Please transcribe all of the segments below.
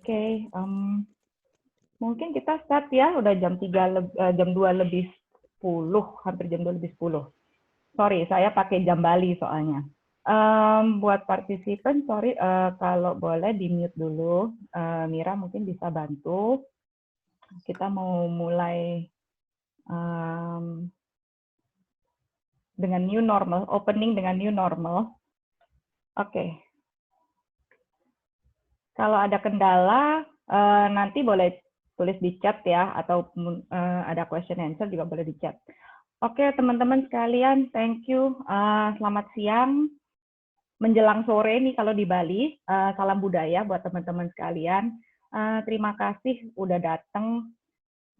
Oke, mungkin kita start ya, udah jam 2 lebih 10, hampir jam 2 lebih 10. Sorry, saya pakai jam Bali soalnya. Buat partisipan, sorry, kalau boleh di-mute dulu. Mira mungkin bisa bantu. Kita mau mulai dengan new normal, opening dengan new normal. Oke. Kalau ada kendala, nanti boleh tulis di chat ya, atau ada question answer juga boleh di chat. Oke, teman-teman sekalian, thank you. Selamat siang, menjelang sore nih kalau di Bali. Salam budaya buat teman-teman sekalian. Terima kasih udah datang,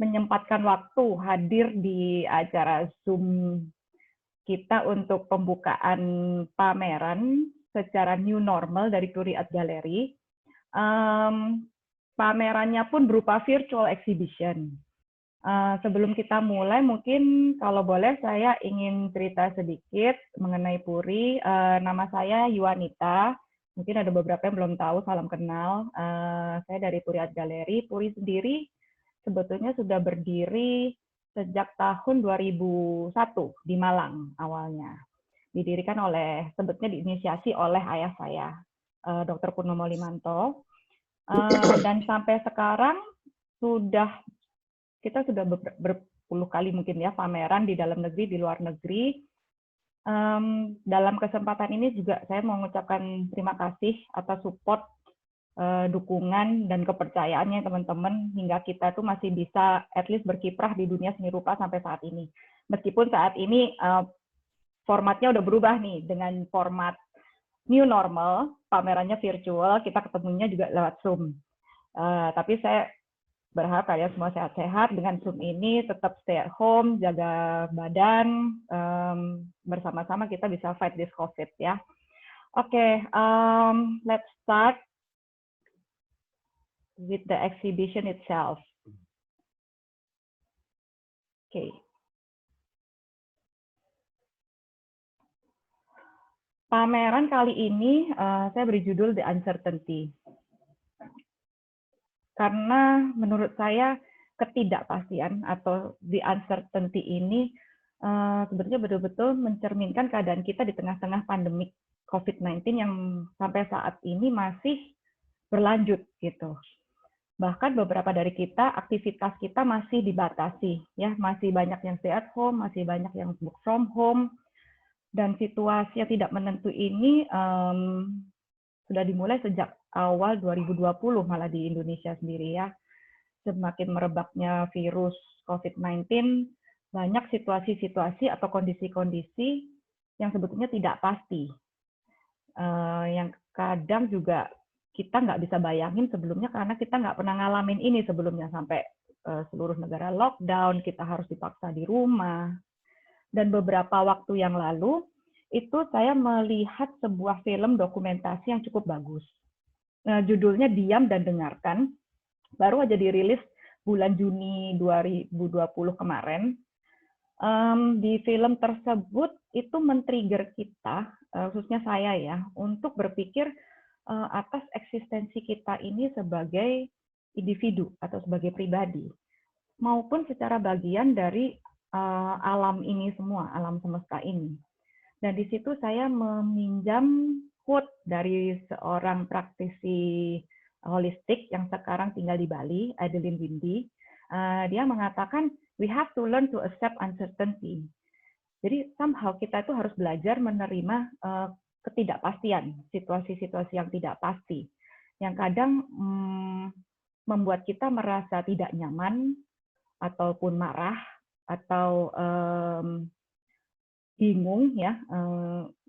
menyempatkan waktu hadir di acara Zoom kita untuk pembukaan pameran secara new normal dari Turi Art Gallery. Pamerannya pun berupa virtual exhibition. Sebelum kita mulai, mungkin kalau boleh saya ingin cerita sedikit mengenai Puri. Nama saya Yuanita. Mungkin ada beberapa yang belum tahu, salam kenal. Saya dari Puri Art Gallery. Puri sendiri sebetulnya sudah berdiri sejak tahun 2001 di Malang awalnya. Didirikan oleh, sebetulnya diinisiasi oleh ayah saya, Dr. Purnomo Limanto. Dan sampai sekarang kita sudah berpuluh kali mungkin ya pameran di dalam negeri, di luar negeri. Dalam kesempatan ini juga saya mau mengucapkan terima kasih atas support, dukungan dan kepercayaannya teman-teman hingga kita tuh masih bisa at least berkiprah di dunia seni rupa sampai saat ini. Meskipun saat ini formatnya udah berubah nih dengan format new normal, pamerannya virtual, kita ketemunya juga lewat Zoom. Tapi saya berharap kalian semua sehat-sehat dengan Zoom ini, tetap stay at home, jaga badan, bersama-sama kita bisa fight this COVID ya. Oke, let's start with the exhibition itself. Oke. Pameran kali ini saya beri judul The Uncertainty. Karena menurut saya ketidakpastian atau the uncertainty ini sebetulnya betul-betul mencerminkan keadaan kita di tengah-tengah pandemi COVID-19 yang sampai saat ini masih berlanjut gitu. Bahkan beberapa dari kita, aktivitas kita masih dibatasi, ya, masih banyak yang stay at home, masih banyak yang work from home, dan situasi yang tidak menentu ini sudah dimulai sejak awal 2020 malah di Indonesia sendiri ya. Semakin merebaknya virus COVID-19, banyak situasi-situasi atau kondisi-kondisi yang sebetulnya tidak pasti. Yang kadang juga kita nggak bisa bayangin sebelumnya karena kita nggak pernah ngalamin ini sebelumnya, sampai seluruh negara lockdown, kita harus dipaksa di rumah. Dan beberapa waktu yang lalu, itu saya melihat sebuah film dokumentasi yang cukup bagus. Judulnya Diam dan Dengarkan, baru aja dirilis bulan Juni 2020 kemarin. Di film tersebut itu men-trigger kita, khususnya saya ya, untuk berpikir atas eksistensi kita ini sebagai individu atau sebagai pribadi, maupun secara bagian dari alam ini semua, alam semesta ini. Dan di situ saya meminjam quote dari seorang praktisi holistik yang sekarang tinggal di Bali, Adeline Windy. Dia mengatakan, we have to learn to accept uncertainty. Jadi somehow kita itu harus belajar menerima ketidakpastian, situasi-situasi yang tidak pasti, yang kadang membuat kita merasa tidak nyaman, ataupun marah, atau bingung ya,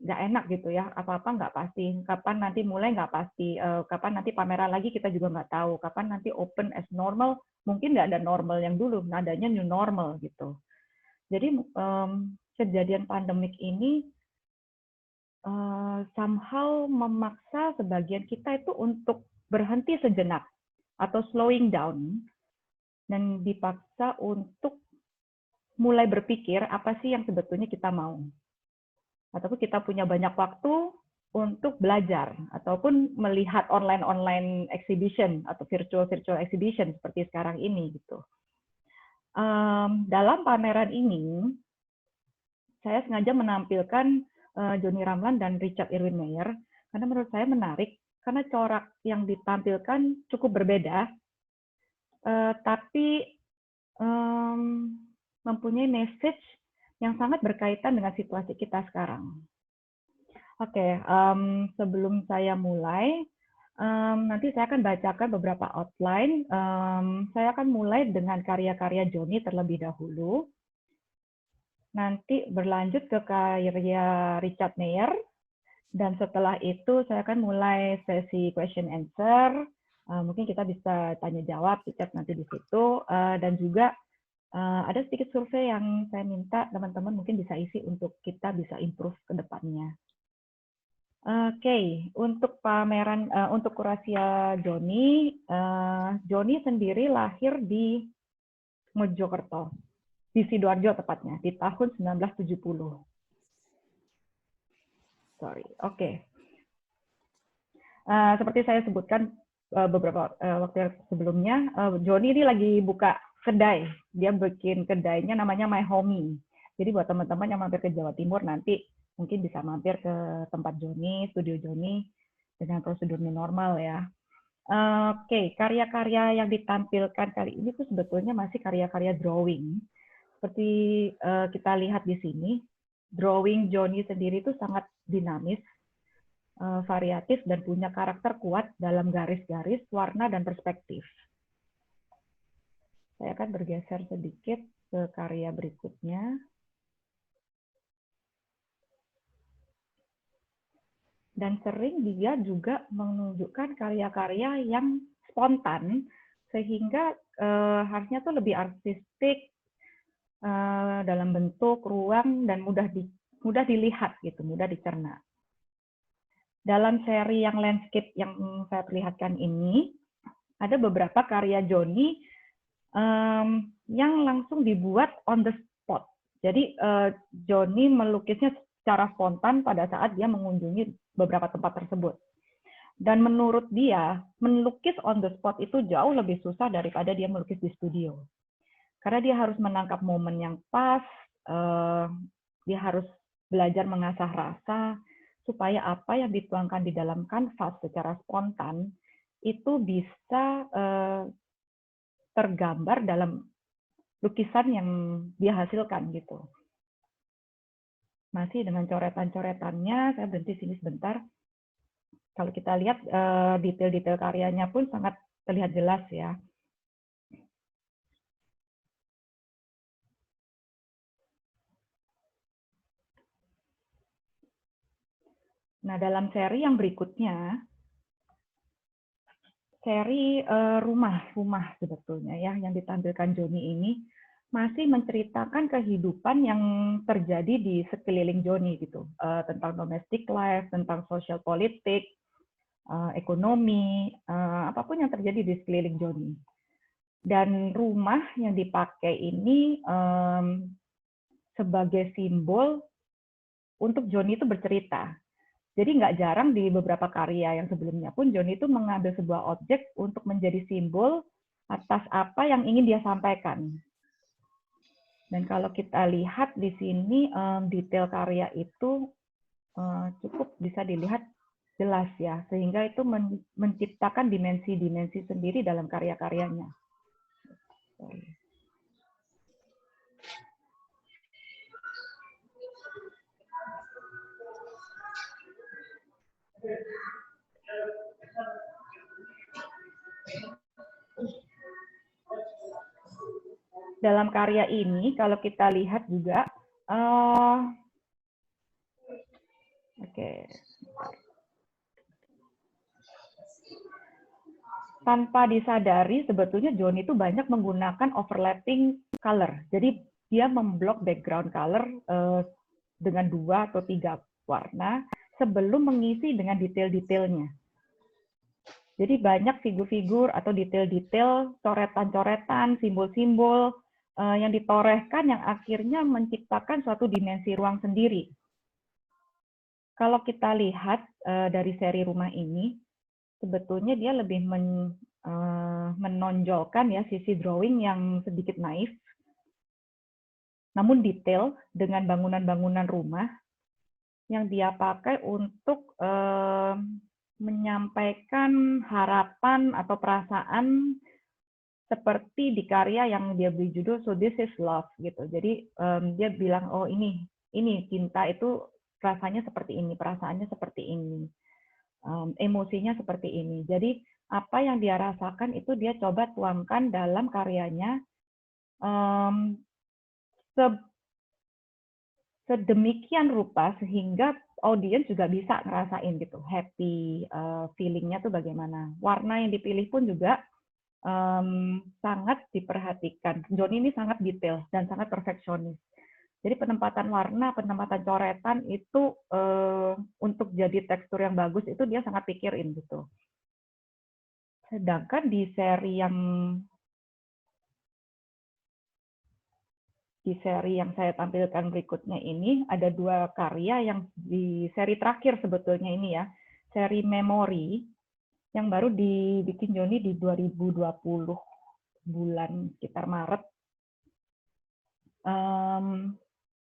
nggak enak gitu ya, apa-apa nggak pasti, kapan nanti mulai nggak pasti, kapan nanti pameran lagi kita juga nggak tahu, kapan nanti open as normal, mungkin nggak ada normal yang dulu, adanya new normal gitu. Jadi kejadian pandemik ini somehow memaksa sebagian kita itu untuk berhenti sejenak atau slowing down, dan dipaksa untuk mulai berpikir apa sih yang sebetulnya kita mau. Ataupun kita punya banyak waktu, untuk belajar ataupun melihat online exhibition atau virtual exhibition seperti sekarang ini gitu. Dalam pameran ini saya sengaja menampilkan Johnny Ramlan dan Richard Irwin Meyer karena menurut saya menarik karena corak yang ditampilkan cukup berbeda, tapi mempunyai message yang sangat berkaitan dengan situasi kita sekarang. Oke, sebelum saya mulai, nanti saya akan bacakan beberapa outline. Saya akan mulai dengan karya-karya Johnny terlebih dahulu. Nanti berlanjut ke karya Richard Meyer. Dan setelah itu saya akan mulai sesi question answer. Mungkin kita bisa tanya jawab di chat nanti di situ. Dan juga ada sedikit survei yang saya minta teman-teman mungkin bisa isi untuk kita bisa improve ke depannya. Oke, untuk pameran, untuk Kurasia Johnny, Johnny sendiri lahir di Mojokerto, di Sidoarjo tepatnya, di tahun 1970. Sorry, oke. Seperti saya sebutkan beberapa waktu sebelumnya, Johnny ini lagi buka kedai. Dia bikin kedainya namanya My Homey. Jadi buat teman-teman yang mampir ke Jawa Timur nanti mungkin bisa mampir ke tempat Johnny, studio Johnny dengan prosedur normal ya. Oke, karya-karya yang ditampilkan kali ini tuh sebetulnya masih karya-karya drawing. Seperti kita lihat di sini, drawing Johnny sendiri itu sangat dinamis, variatif, dan punya karakter kuat dalam garis-garis, warna, dan perspektif. Saya akan bergeser sedikit ke karya berikutnya. Dan sering dia juga menunjukkan karya-karya yang spontan, sehingga harusnya tuh lebih artistik dalam bentuk, ruang, dan mudah dilihat, gitu, mudah dicerna. Dalam seri yang landscape yang saya perlihatkan ini, ada beberapa karya Johnny yang langsung dibuat on the spot. Jadi Johnny melukisnya secara spontan pada saat dia mengunjungi beberapa tempat tersebut. Dan menurut dia, melukis on the spot itu jauh lebih susah daripada dia melukis di studio. Karena dia harus menangkap momen yang pas, dia harus belajar mengasah rasa, supaya apa yang dituangkan di dalam kanvas secara spontan, itu bisa tergambar dalam lukisan yang dia hasilkan gitu. Masih dengan coretan-coretannya, saya berhenti sini sebentar. Kalau kita lihat detail-detail karyanya pun sangat terlihat jelas ya. Nah, dalam seri yang berikutnya, seri rumah sebetulnya ya, yang ditampilkan Johnny ini masih menceritakan kehidupan yang terjadi di sekeliling Johnny gitu, tentang domestic life, tentang social politik, ekonomi, apapun yang terjadi di sekeliling Johnny. Dan rumah yang dipakai ini sebagai simbol untuk Johnny itu bercerita. Jadi nggak jarang di beberapa karya yang sebelumnya pun Johnny itu mengambil sebuah objek untuk menjadi simbol atas apa yang ingin dia sampaikan. Dan kalau kita lihat di sini detail karya itu cukup bisa dilihat jelas ya, sehingga itu menciptakan dimensi-dimensi sendiri dalam karya-karyanya. Dalam karya ini, kalau kita lihat juga, tanpa disadari, sebetulnya Johnny itu banyak menggunakan overlapping color. Jadi dia memblok background color dengan 2 atau 3 warna sebelum mengisi dengan detail-detailnya. Jadi banyak figur-figur atau detail-detail, coretan-coretan, simbol-simbol yang ditorehkan yang akhirnya menciptakan suatu dimensi ruang sendiri. Kalau kita lihat dari seri rumah ini, sebetulnya dia lebih menonjolkan ya sisi drawing yang sedikit naif, namun detail dengan bangunan-bangunan rumah yang dia pakai untuk menyampaikan harapan atau perasaan seperti di karya yang dia beri judul So This Is Love gitu. Jadi dia bilang oh ini cinta itu rasanya seperti ini, perasaannya seperti ini, emosinya seperti ini. Jadi apa yang dia rasakan itu dia coba tuangkan dalam karyanya sedemikian rupa sehingga audiens juga bisa ngerasain gitu happy feelingnya tuh bagaimana. Warna yang dipilih pun juga sangat diperhatikan. Johnny ini sangat detail dan sangat perfeksionis. Jadi penempatan warna, penempatan coretan itu untuk jadi tekstur yang bagus itu dia sangat pikirin gitu. Sedangkan di seri yang saya tampilkan berikutnya ini ada dua karya yang di seri terakhir sebetulnya ini ya, seri Memori yang baru dibikin Johnny di 2020 bulan sekitar Maret,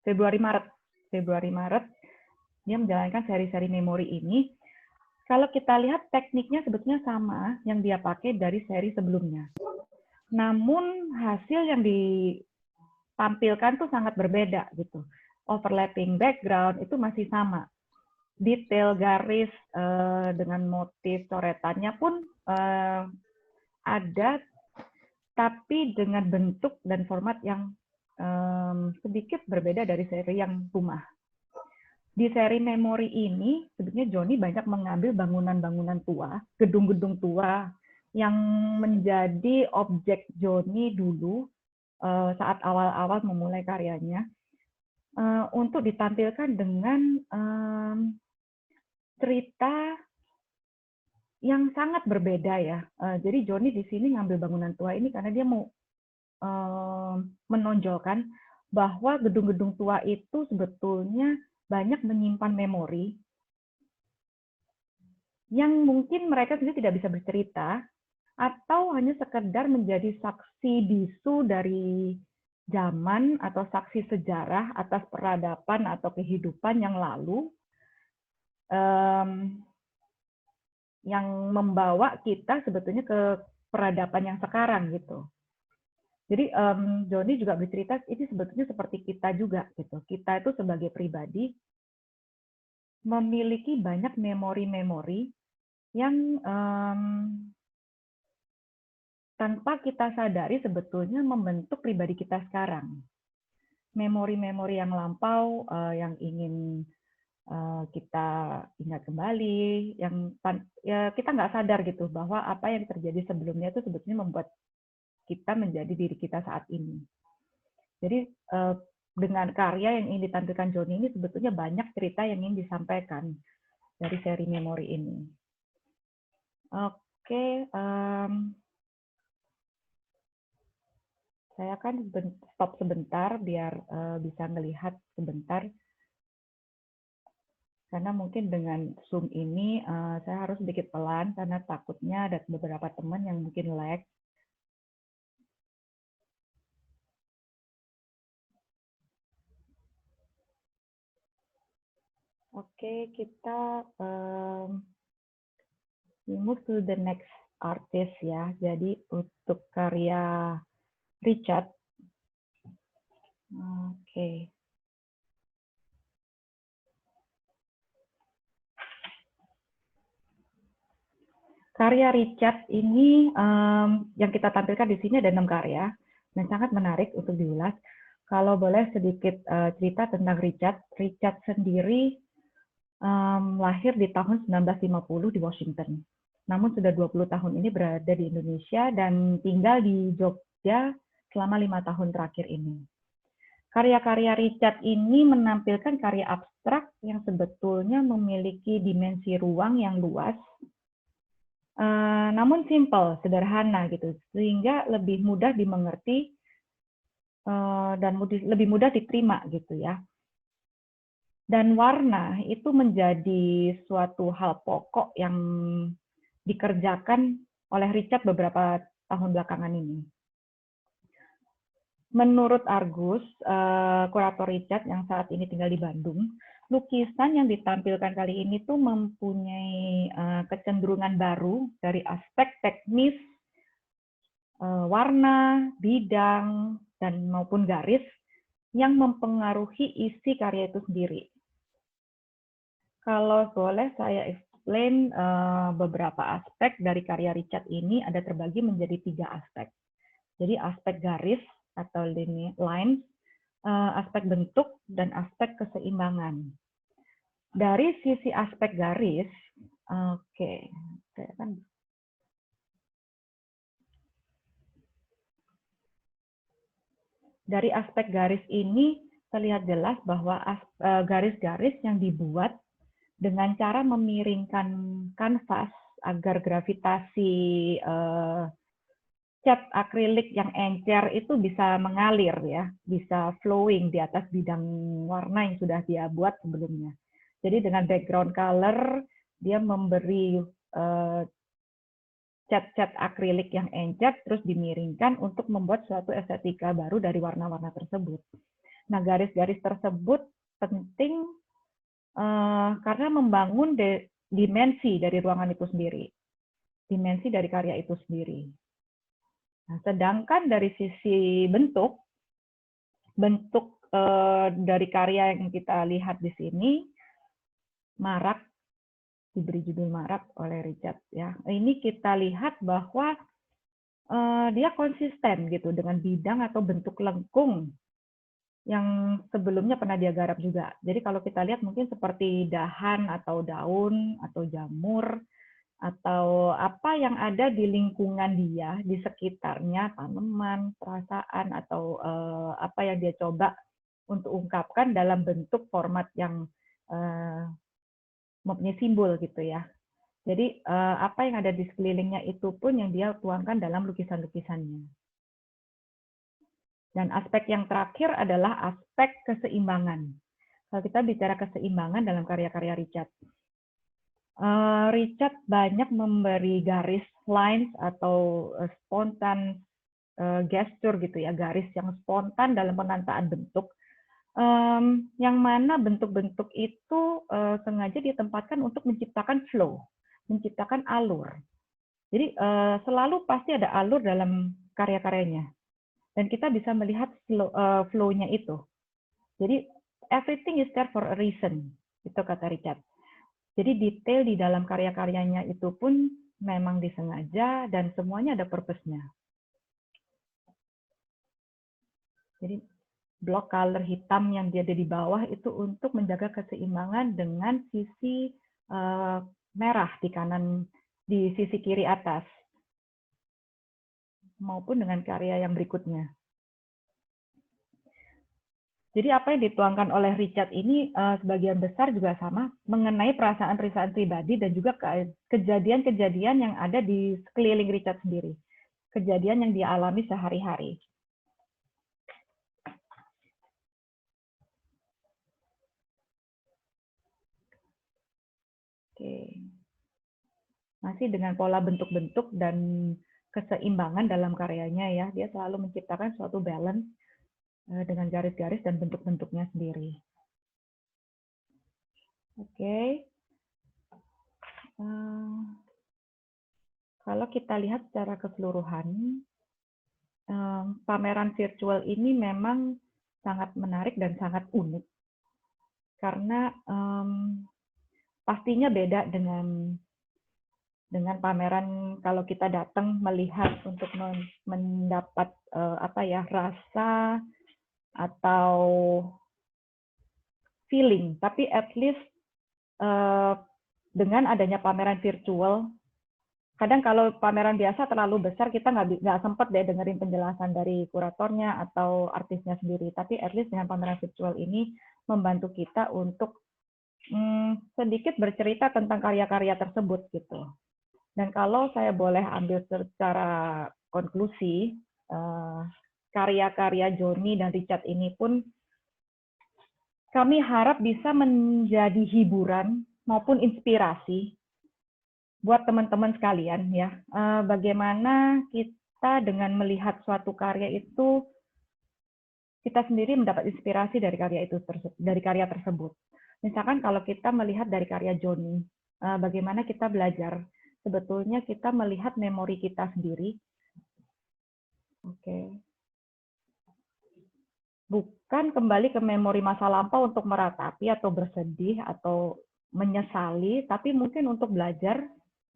Februari Maret dia menjalankan seri-seri Memori ini. Kalau kita lihat tekniknya sebetulnya sama yang dia pakai dari seri sebelumnya, namun hasil yang ditampilkan tuh sangat berbeda gitu. Overlapping background itu masih sama, detail garis dengan motif coretannya pun ada, tapi dengan bentuk dan format yang sedikit berbeda dari seri yang rumah. Di seri Memori ini sebetulnya Johnny banyak mengambil bangunan-bangunan tua, gedung-gedung tua yang menjadi objek Johnny dulu saat awal-awal memulai karyanya untuk ditampilkan dengan cerita yang sangat berbeda ya. Jadi Johnny di sini ngambil bangunan tua ini karena dia mau menonjolkan bahwa gedung-gedung tua itu sebetulnya banyak menyimpan memori yang mungkin mereka sendiri tidak bisa bercerita atau hanya sekedar menjadi saksi bisu dari zaman atau saksi sejarah atas peradaban atau kehidupan yang lalu yang membawa kita sebetulnya ke peradaban yang sekarang gitu. Jadi Johnny juga bercerita ini sebetulnya seperti kita juga gitu. Kita itu sebagai pribadi memiliki banyak memori-memori yang tanpa kita sadari sebetulnya membentuk pribadi kita sekarang. Memori-memori yang lampau yang ingin kita ingat kembali, yang ya kita nggak sadar gitu bahwa apa yang terjadi sebelumnya itu sebetulnya membuat kita menjadi diri kita saat ini. Jadi dengan karya yang ingin ditampilkan Johnny ini sebetulnya banyak cerita yang ingin disampaikan dari seri Memori ini. Oke, saya akan stop sebentar biar bisa melihat sebentar. Karena mungkin dengan Zoom ini saya harus sedikit pelan karena takutnya ada beberapa teman yang mungkin lag. Oke, kita move to the next artist ya. Jadi untuk karya Richard. Oke. Karya Richard ini yang kita tampilkan di sini ada 6 karya dan sangat menarik untuk diulas. Kalau boleh sedikit cerita tentang Richard. Richard sendiri lahir di tahun 1950 di Washington. Namun sudah 20 tahun ini berada di Indonesia dan tinggal di Jogja selama 5 tahun terakhir ini. Karya-karya Richard ini menampilkan karya abstrak yang sebetulnya memiliki dimensi ruang yang luas, namun simple, sederhana gitu, sehingga lebih mudah dimengerti dan lebih mudah diterima gitu ya. Dan warna itu menjadi suatu hal pokok yang dikerjakan oleh Richard beberapa tahun belakangan ini. Menurut Argus, kurator Richard yang saat ini tinggal di Bandung, lukisan yang ditampilkan kali ini tuh mempunyai kecenderungan baru dari aspek teknis, warna, bidang, dan maupun garis yang mempengaruhi isi karya itu sendiri. Kalau boleh saya explain beberapa aspek dari karya Richard ini ada terbagi menjadi 3 aspek. Jadi aspek garis atau lines, aspek bentuk, dan aspek keseimbangan. Dari sisi aspek garis, dari aspek garis ini terlihat jelas bahwa garis-garis yang dibuat dengan cara memiringkan kanvas agar gravitasi cat akrilik yang encer itu bisa mengalir ya, bisa flowing di atas bidang warna yang sudah dia buat sebelumnya. Jadi dengan background color dia memberi cat-cat akrilik yang encer terus dimiringkan untuk membuat suatu estetika baru dari warna-warna tersebut. Nah, garis-garis tersebut penting karena membangun dimensi dari ruangan itu sendiri, dimensi dari karya itu sendiri. Nah, sedangkan dari sisi bentuk dari karya yang kita lihat di sini, Marak, diberi judul Marak oleh Richard. Ya, ini kita lihat bahwa dia konsisten gitu dengan bidang atau bentuk lengkung yang sebelumnya pernah dia garap juga. Jadi kalau kita lihat mungkin seperti dahan atau daun atau jamur atau apa yang ada di lingkungan dia, di sekitarnya, tanaman, perasaan atau apa yang dia coba untuk ungkapkan dalam bentuk format yang mempunyai simbol gitu ya. Jadi apa yang ada di sekelilingnya itu pun yang dia tuangkan dalam lukisan-lukisannya. Dan aspek yang terakhir adalah aspek keseimbangan. Kalau kita bicara keseimbangan dalam karya-karya Richard, Richard banyak memberi garis lines atau spontan gesture gitu ya, garis yang spontan dalam penataan bentuk, yang mana bentuk-bentuk itu sengaja ditempatkan untuk menciptakan flow, menciptakan alur. Jadi selalu pasti ada alur dalam karya-karyanya. Dan kita bisa melihat flow-nya itu. Jadi, everything is there for a reason, itu kata Richard. Jadi, detail di dalam karya-karyanya itu pun memang disengaja dan semuanya ada purpose-nya. Jadi, block color hitam yang dia ada di bawah itu untuk menjaga keseimbangan dengan sisi merah di kanan, di sisi kiri atas, maupun dengan karya yang berikutnya. Jadi apa yang dituangkan oleh Richard ini sebagian besar juga sama mengenai perasaan-perasaan pribadi dan juga kejadian-kejadian yang ada di sekeliling Richard sendiri. Kejadian yang dialami sehari-hari. Oke. Masih dengan pola bentuk-bentuk dan keseimbangan dalam karyanya ya. Dia selalu menciptakan suatu balance dengan garis-garis dan bentuk-bentuknya sendiri. Oke. Kalau kita lihat secara keseluruhan, pameran virtual ini memang sangat menarik dan sangat unik. Karena pastinya beda dengan pameran kalau kita datang melihat untuk mendapat rasa atau feeling, tapi at least dengan adanya pameran virtual, kadang kalau pameran biasa terlalu besar kita nggak sempat deh dengerin penjelasan dari kuratornya atau artisnya sendiri, tapi at least dengan pameran virtual ini membantu kita untuk sedikit bercerita tentang karya-karya tersebut gitu. Dan kalau saya boleh ambil secara konklusi, karya-karya Johnny dan Richard ini pun kami harap bisa menjadi hiburan maupun inspirasi buat teman-teman sekalian ya. Bagaimana kita dengan melihat suatu karya itu, kita sendiri mendapat inspirasi dari karya tersebut. Misalkan kalau kita melihat dari karya Joni, bagaimana kita belajar, sebetulnya kita melihat memori kita sendiri. Oke. Bukan kembali ke memori masa lampau untuk meratapi atau bersedih atau menyesali, tapi mungkin untuk belajar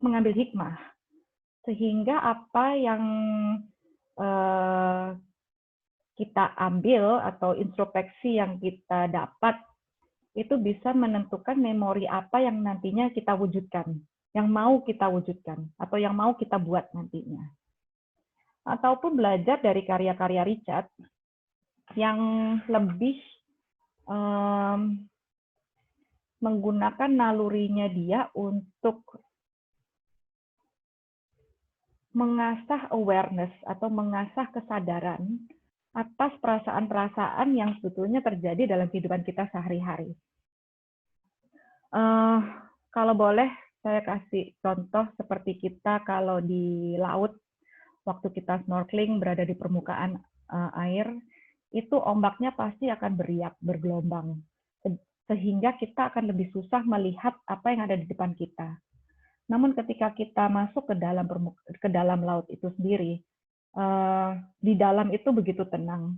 mengambil hikmah. Sehingga apa yang kita ambil atau introspeksi yang kita dapat itu bisa menentukan memori apa yang nantinya kita wujudkan, yang mau kita wujudkan, atau yang mau kita buat nantinya. Ataupun belajar dari karya-karya Richard yang lebih menggunakan nalurinya dia untuk mengasah awareness atau mengasah kesadaran atas perasaan-perasaan yang sebetulnya terjadi dalam kehidupan kita sehari-hari. Kalau boleh, saya kasih contoh seperti kita kalau di laut, waktu kita snorkeling berada di permukaan air, itu ombaknya pasti akan beriak, bergelombang. Sehingga kita akan lebih susah melihat apa yang ada di depan kita. Namun ketika kita masuk ke dalam laut itu sendiri, di dalam itu begitu tenang.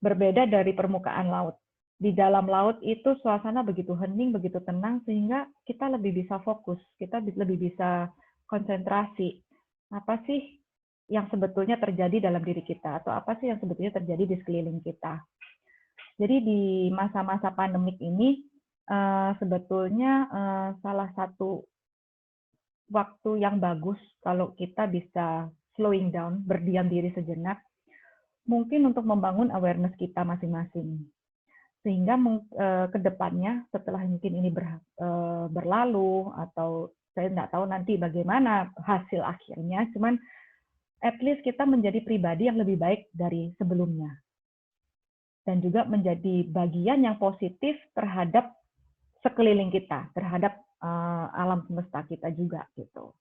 Berbeda dari permukaan laut. Di dalam laut itu suasana begitu hening, begitu tenang, sehingga kita lebih bisa fokus, kita lebih bisa konsentrasi. Apa sih yang sebetulnya terjadi dalam diri kita, atau apa sih yang sebetulnya terjadi di sekeliling kita. Jadi di masa-masa pandemik ini, sebetulnya salah satu waktu yang bagus kalau kita bisa slowing down, berdiam diri sejenak, mungkin untuk membangun awareness kita masing-masing. Sehingga ke depannya setelah mungkin ini berlalu, atau saya nggak tahu nanti bagaimana hasil akhirnya, cuman at least kita menjadi pribadi yang lebih baik dari sebelumnya. Dan juga menjadi bagian yang positif terhadap sekeliling kita, terhadap alam semesta kita juga gitu.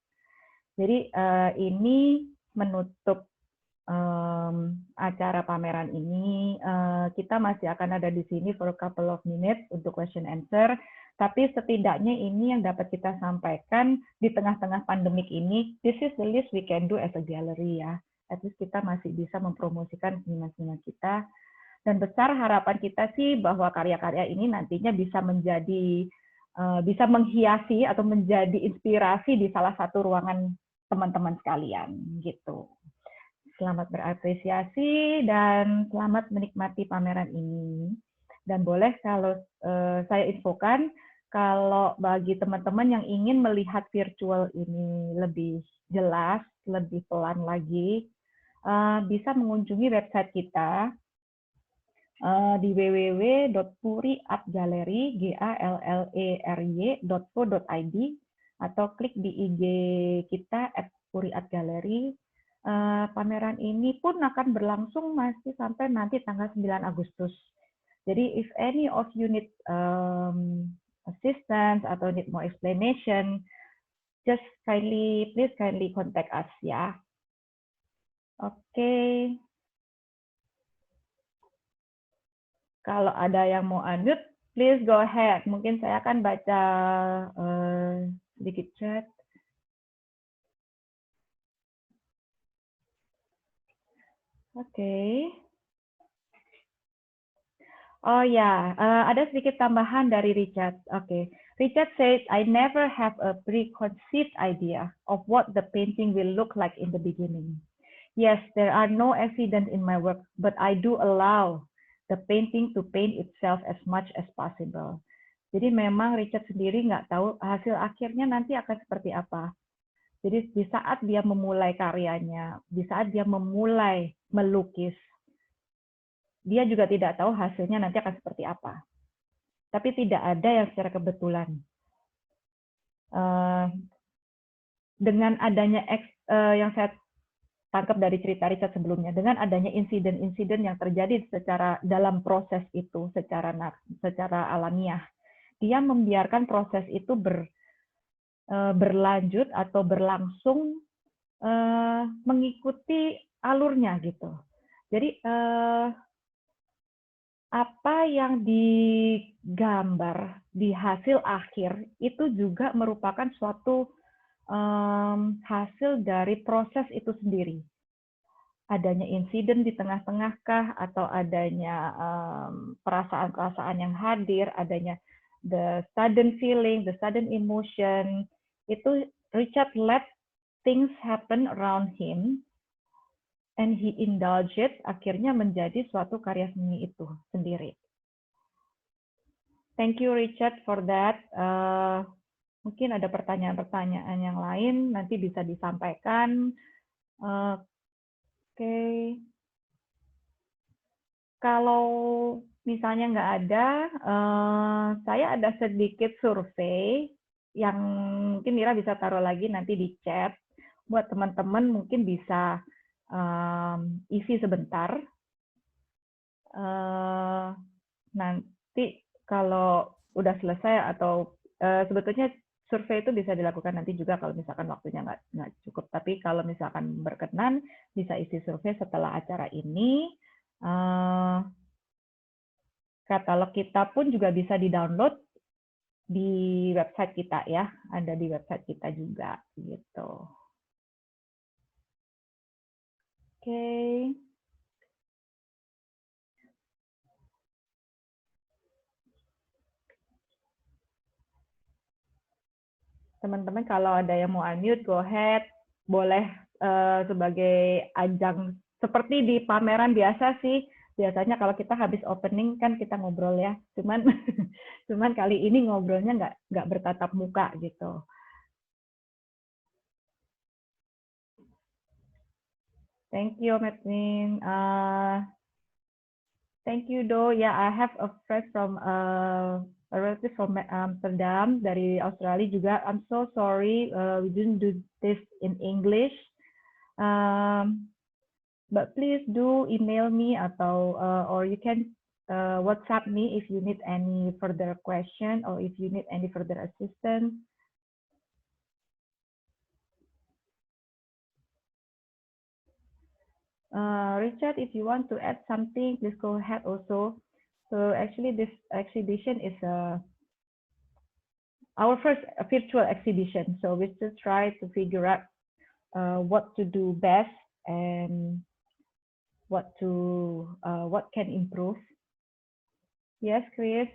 Jadi ini menutup acara pameran ini. Kita masih akan ada di sini for a couple of minutes untuk question answer. Tapi setidaknya ini yang dapat kita sampaikan di tengah-tengah pandemik ini. This is the least we can do as a gallery ya. At least kita masih bisa mempromosikan seniman-seniman kita. Dan besar harapan kita sih bahwa karya-karya ini nantinya bisa menjadi bisa menghiasi atau menjadi inspirasi di salah satu ruangan teman-teman sekalian gitu. Selamat berapresiasi dan selamat menikmati pameran ini. Dan boleh kalau saya infokan, kalau bagi teman-teman yang ingin melihat virtual ini lebih jelas, lebih pelan lagi, bisa mengunjungi website kita di www.puriartgallery.co.id atau klik di IG kita @puriartgallery. Pameran ini pun akan berlangsung masih sampai nanti tanggal 9 Agustus. Jadi if any of you need assistance atau need more explanation, just please kindly contact us ya. Oke. Kalau ada yang mau unmute, please go ahead. Mungkin saya akan baca sedikit chat. Oke. Oh ya, ada sedikit tambahan dari Richard. Oke. Richard says, I never have a preconceived idea of what the painting will look like in the beginning. Yes, there are no evidence in my work, but I do allow the painting to paint itself as much as possible. Jadi memang Richard sendiri nggak tahu hasil akhirnya nanti akan seperti apa. Jadi di saat dia memulai karyanya, di saat dia memulai melukis, dia juga tidak tahu hasilnya nanti akan seperti apa. Tapi tidak ada yang secara kebetulan. Dengan adanya yang saya tangkap dari cerita Richard sebelumnya, dengan adanya insiden-insiden yang terjadi secara dalam proses itu secara alamiah, dia membiarkan proses itu berlanjut atau berlangsung mengikuti alurnya gitu. Jadi apa yang digambar di hasil akhir itu juga merupakan suatu hasil dari proses itu sendiri. Adanya insiden di tengah-tengah kah, atau adanya perasaan-perasaan yang hadir, adanya the sudden feeling, the sudden emotion, itu Richard let things happen around him, and he indulged it, akhirnya menjadi suatu karya seni itu sendiri. Thank you Richard for that. Mungkin ada pertanyaan-pertanyaan yang lain, nanti bisa disampaikan. Oke. Kalau misalnya nggak ada, saya ada sedikit survei yang mungkin Mira bisa taruh lagi nanti di chat. Buat teman-teman mungkin bisa isi sebentar. Nanti kalau udah selesai atau sebetulnya survei itu bisa dilakukan nanti juga kalau misalkan waktunya nggak cukup. Tapi kalau misalkan berkenan, bisa isi survei setelah acara ini. Katalog kita pun juga bisa di-download di website kita ya, ada di website kita juga gitu. Oke. Teman-teman kalau ada yang mau unmute, go ahead. Boleh sebagai ajang seperti di pameran biasa sih. Biasanya kalau kita habis opening kan kita ngobrol ya. Cuman kali ini ngobrolnya nggak bertatap muka gitu. Thank you, Madeline. Thank you, Do. Yeah, I have a friend from a relative from Amsterdam dari Australia juga. I'm so sorry we didn't do this in English. But please do email me atau or you can WhatsApp me if you need any further question or if you need any further assistance. Richard, if you want to add something, please go ahead also. So actually, this exhibition is our first virtual exhibition. So we just try to figure out what to do best and what can improve. Yes, Chris.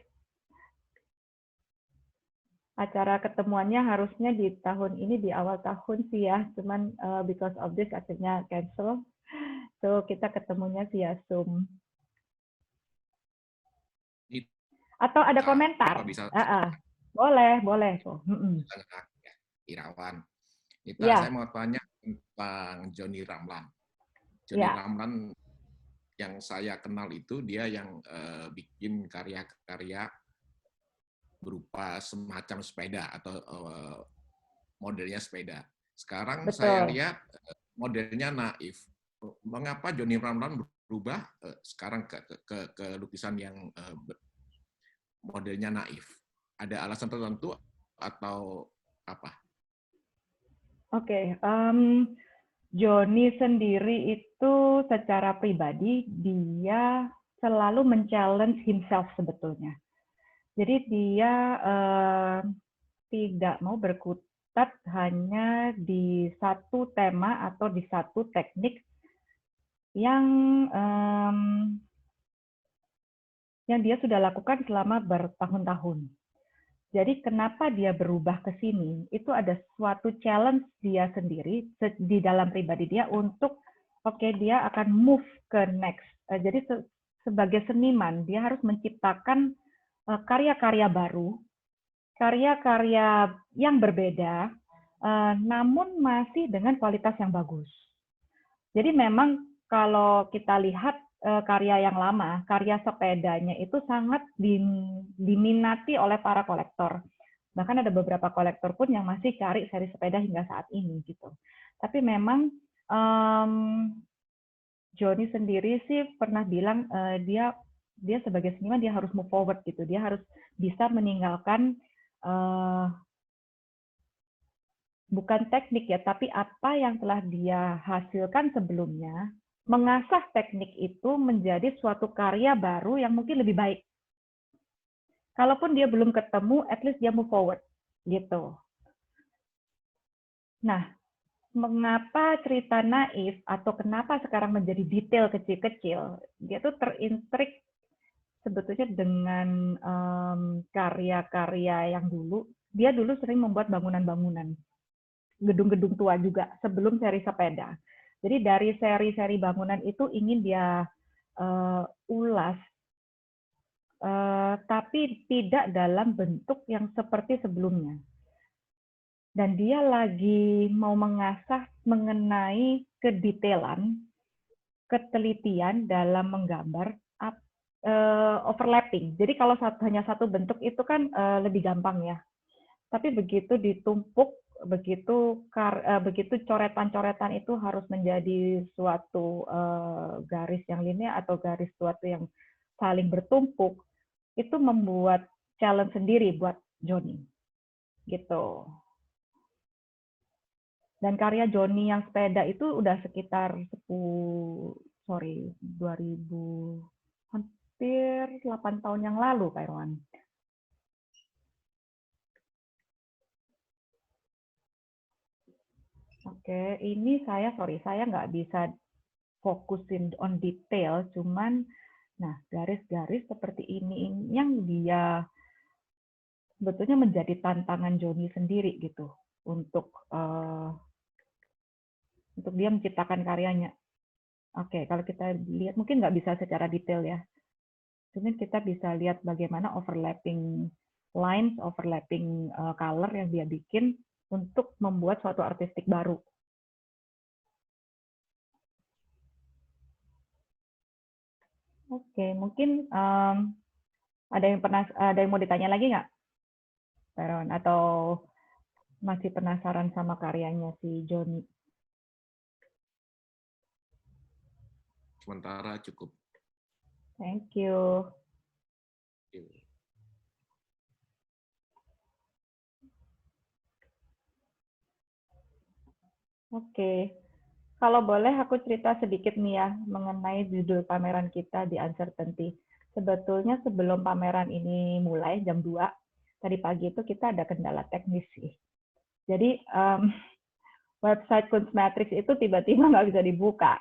Acara ketemuannya harusnya di tahun ini di awal tahun sih ya, cuman because of this akhirnya cancel. So kita ketemunya via Zoom. Atau ada komentar? Bisa, boleh tuh. Irawan. Ya. Saya mau tanya tentang Johnny Ramlan. Johnny Ramlan yang saya kenal itu dia yang bikin karya-karya berupa semacam sepeda atau modelnya sepeda. Sekarang Betul. Saya lihat modelnya naif. Mengapa Johnny Ramlan berubah sekarang ke lukisan yang modelnya naif? Ada alasan tertentu atau apa? Oke, Johnny sendiri itu secara pribadi dia selalu men-challenge himself sebetulnya. Jadi dia tidak mau berkutat hanya di satu tema atau di satu teknik yang dia sudah lakukan selama bertahun-tahun. Jadi kenapa dia berubah ke sini? Itu ada suatu challenge dia sendiri di dalam pribadi dia untuk dia akan move ke next. Jadi sebagai seniman dia harus menciptakan karya-karya baru, karya-karya yang berbeda, namun masih dengan kualitas yang bagus. Jadi memang kalau kita lihat karya yang lama, karya sepedanya itu sangat diminati oleh para kolektor. Bahkan ada beberapa kolektor pun yang masih cari seri sepeda hingga saat ini gitu. Tapi memang Joni sendiri sih pernah bilang dia sebagai seniman dia harus move forward gitu, dia harus bisa meninggalkan bukan teknik ya, tapi apa yang telah dia hasilkan sebelumnya, mengasah teknik itu menjadi suatu karya baru yang mungkin lebih baik. Kalaupun dia belum ketemu, at least dia move forward gitu. Nah, mengapa cerita naif atau kenapa sekarang menjadi detail kecil-kecil? Dia tuh terintrik sebetulnya dengan karya-karya yang dulu. Dia dulu sering membuat bangunan-bangunan, gedung-gedung tua juga sebelum seri sepeda. Jadi dari seri-seri bangunan itu ingin dia ulas, tapi tidak dalam bentuk yang seperti sebelumnya. Dan dia lagi mau mengasah mengenai kedetailan, ketelitian dalam menggambar overlapping. Jadi kalau hanya satu bentuk itu kan lebih gampang ya. Tapi begitu ditumpuk, begitu coretan-coretan itu harus menjadi suatu garis yang linear atau garis suatu yang saling bertumpuk, itu membuat challenge sendiri buat Joni. Gitu. Dan karya Joni yang sepeda itu udah sekitar 2000, hampir 8 tahun yang lalu, Pak Irwan. Oke, ini saya nggak bisa fokusin on detail, cuman nah garis-garis seperti ini yang dia sebetulnya menjadi tantangan Joni sendiri gitu untuk dia menciptakan karyanya. Oke, kalau kita lihat mungkin nggak bisa secara detail ya, cuman kita bisa lihat bagaimana overlapping lines, overlapping color yang dia bikin untuk membuat suatu artistik baru. Oke, mungkin ada yang mau ditanya lagi nggak, Peron? Atau masih penasaran sama karyanya si Joni? Sementara cukup. Thank you. Oke, kalau boleh aku cerita sedikit nih ya mengenai judul pameran kita di Uncertainty. Sebetulnya sebelum pameran ini mulai jam 2, tadi pagi itu kita ada kendala teknis sih. Jadi website Kunstmatrix itu tiba-tiba nggak bisa dibuka.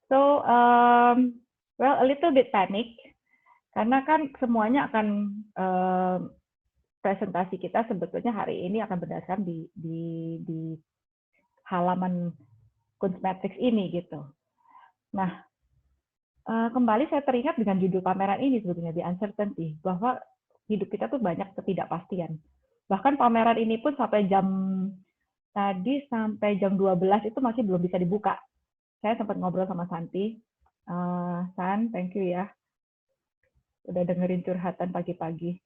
So, well, a little bit panic, karena kan semuanya akan presentasi kita sebetulnya hari ini akan berdasarkan di halaman Kunstmatrix ini gitu. Nah, kembali saya teringat dengan judul pameran ini sebetulnya, di Uncertainty, bahwa hidup kita tuh banyak ketidakpastian. Bahkan pameran ini pun sampai jam 12 itu masih belum bisa dibuka. Saya sempat ngobrol sama Santi. San, thank you ya. Udah dengerin curhatan pagi-pagi.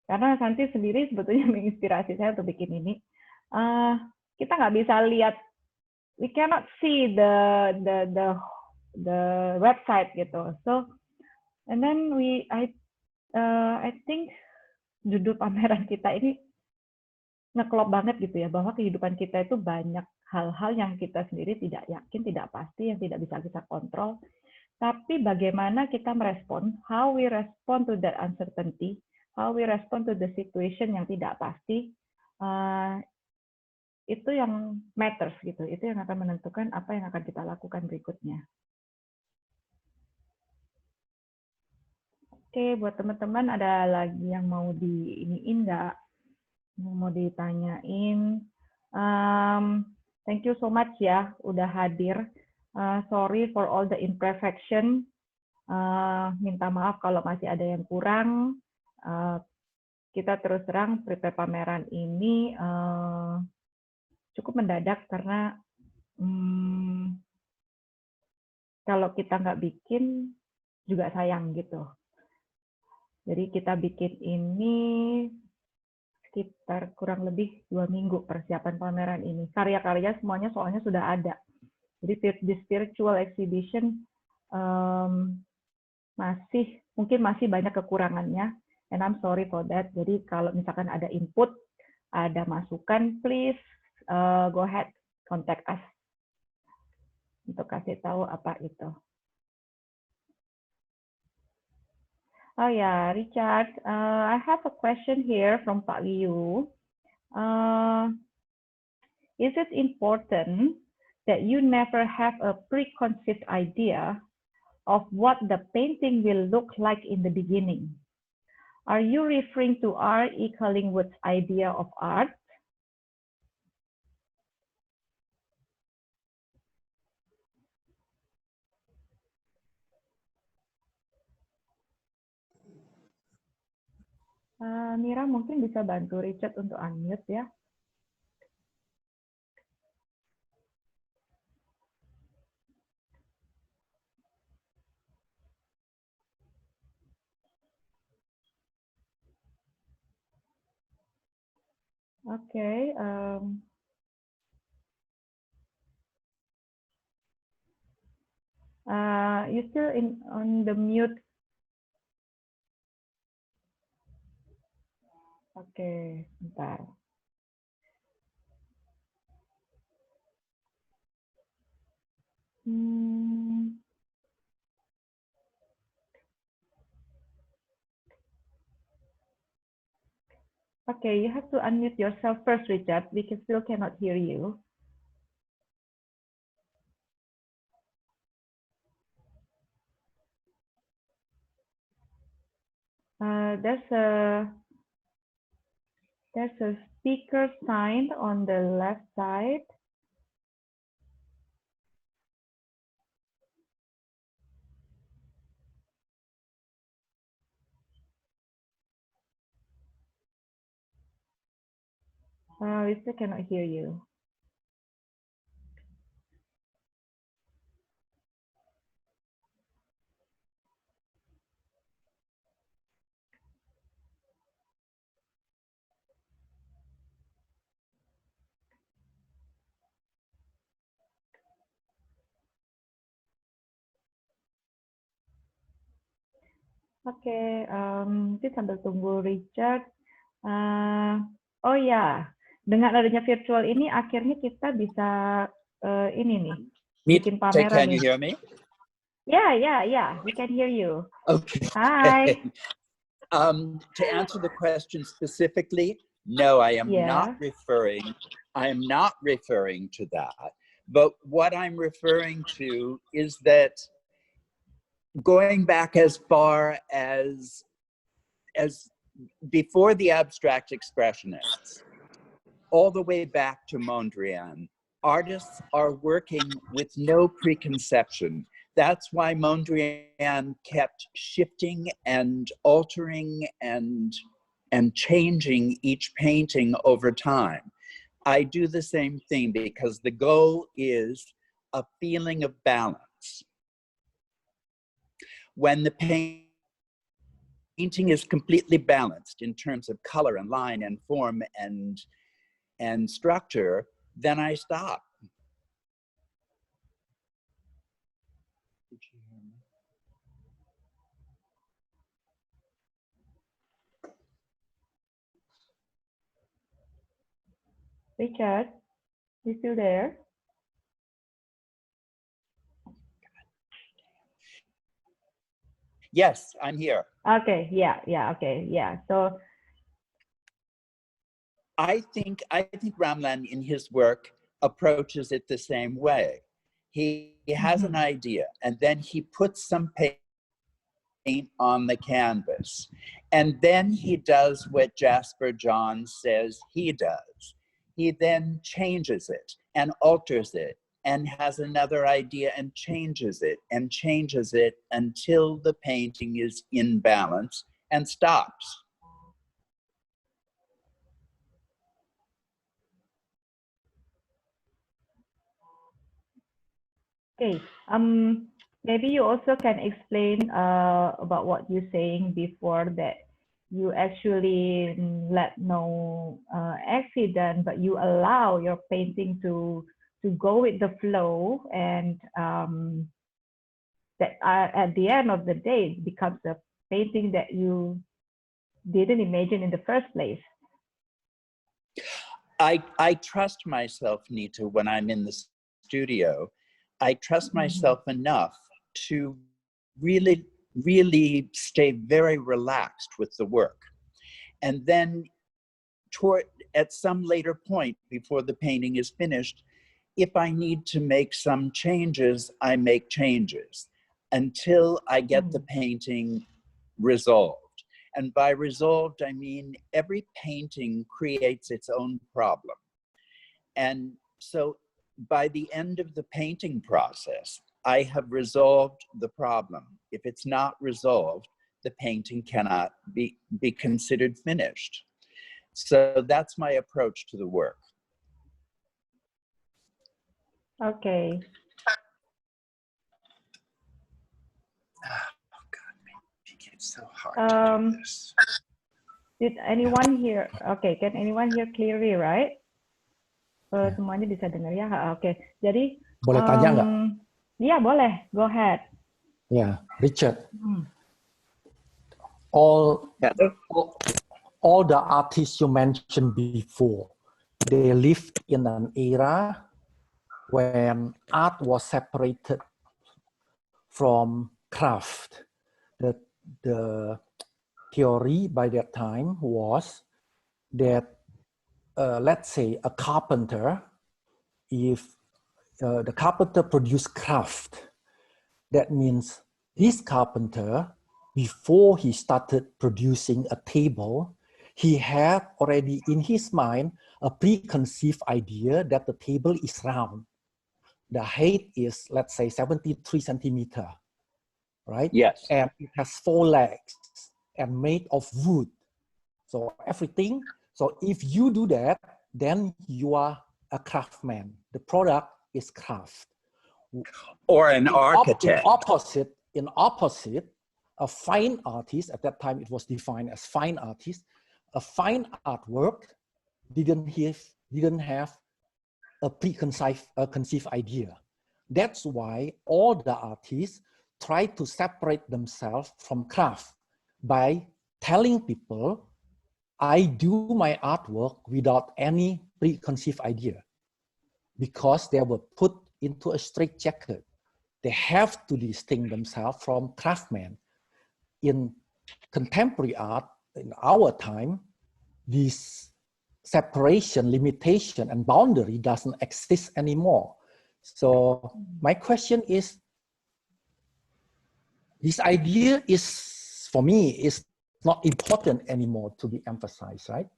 Karena Santi sendiri sebetulnya menginspirasi saya untuk bikin ini. Kita nggak bisa lihat, we cannot see the website gitu. So, and then I think judul pameran kita ini ngeklop banget gitu ya, bahwa kehidupan kita itu banyak hal-hal yang kita sendiri tidak yakin, tidak pasti, yang tidak bisa kita kontrol. Tapi bagaimana kita merespon, how we respond to that uncertainty, how we respond to the situation yang tidak pasti, itu yang matters gitu. Itu yang akan menentukan apa yang akan kita lakukan berikutnya. Oke, buat teman-teman ada lagi yang mau diiniin nggak? Mau ditanyain? Thank you so much ya, udah hadir. Sorry for all the imperfection. Minta maaf kalau masih ada yang kurang. Kita terus terang prepare pameran ini cukup mendadak karena kalau kita nggak bikin juga sayang gitu. Jadi kita bikin ini sekitar kurang lebih 2 minggu persiapan pameran ini. Karya-karya semuanya soalnya sudah ada. Jadi di spiritual exhibition mungkin masih banyak kekurangannya, and I'm sorry for that. Jadi kalau misalkan ada input, ada masukan, please go ahead contact us untuk kasih tahu apa itu. Oh ya, Richard, I have a question here from Pak Liu. Is it important that you never have a preconceived idea of what the painting will look like in the beginning? Are you referring to R.E. Collingwood's idea of art? Mira mungkin bisa bantu Richard untuk unmute ya. Okay. You still on the mute. Oke, bentar. Okay, you have to unmute yourself first, Richard. We still cannot hear you. There's a speaker sign on the left side. We still cannot hear you. Oke, mungkin sambil tunggu Richard. Oh ya, dengan adanya virtual ini akhirnya kita bisa ini nih, bikin pameran. Can you hear me? Yeah, we can hear you. Okay. Hi. To answer the question specifically, no, I am not referring to that. But what I'm referring to is that going back as far as before the abstract expressionists, all the way back to Mondrian, artists are working with no preconception. That's why Mondrian kept shifting and altering and changing each painting over time. I do the same thing because the goal is a feeling of balance. When the painting is completely balanced in terms of color and line and form and structure, then I stop. Richard, you still there? Yes, I'm here. Okay, yeah. So I think Ramlan in his work approaches it the same way. He has an idea and then he puts some paint on the canvas. And then he does what Jasper Johns says he does. He then changes it and alters it and has another idea and changes it until the painting is in balance and stops. Okay, maybe you also can explain about what you're saying before, that you actually let no accident, but you allow your painting to to go with the flow, and that at the end of the day it becomes a painting that you didn't imagine in the first place. I trust myself, Nita, when I'm in the studio. I trust myself enough to really, really stay very relaxed with the work. And then at some later point before the painting is finished, if I need to make some changes, I make changes until I get the painting resolved. And by resolved, I mean every painting creates its own problem. And so by the end of the painting process, I have resolved the problem. If it's not resolved, the painting cannot be considered finished. So that's my approach to the work. Okay. Oh God, it's so hard to do this. Did anyone hear? Okay, can anyone hear clearly, right? Semuanya bisa dengar ya? Oke, jadi boleh tanya nggak? Iya boleh, go ahead. Yeah, Richard. All the artists you mentioned before, they lived in an era when art was separated from craft. The theory by that time was that, let's say, a carpenter, if the carpenter produced craft, that means this carpenter, before he started producing a table, he had already in his mind a preconceived idea that the table is round. The height is, let's say, 73 centimeters, right? Yes. And it has 4 legs and made of wood. So everything, so if you do that, then you are a craftsman. The product is craft. Or an architect. In opposite, a fine artist, at that time it was defined as fine artist, a fine artwork didn't have a conceived idea. That's why all the artists try to separate themselves from craft by telling people, I do my artwork without any preconceived idea, because they were put into a straitjacket. They have to distinguish themselves from craftsmen. In contemporary art, in our time, this separation, limitation, and boundary doesn't exist anymore. So my question is, this idea is, for me, is not important anymore to be emphasized, right?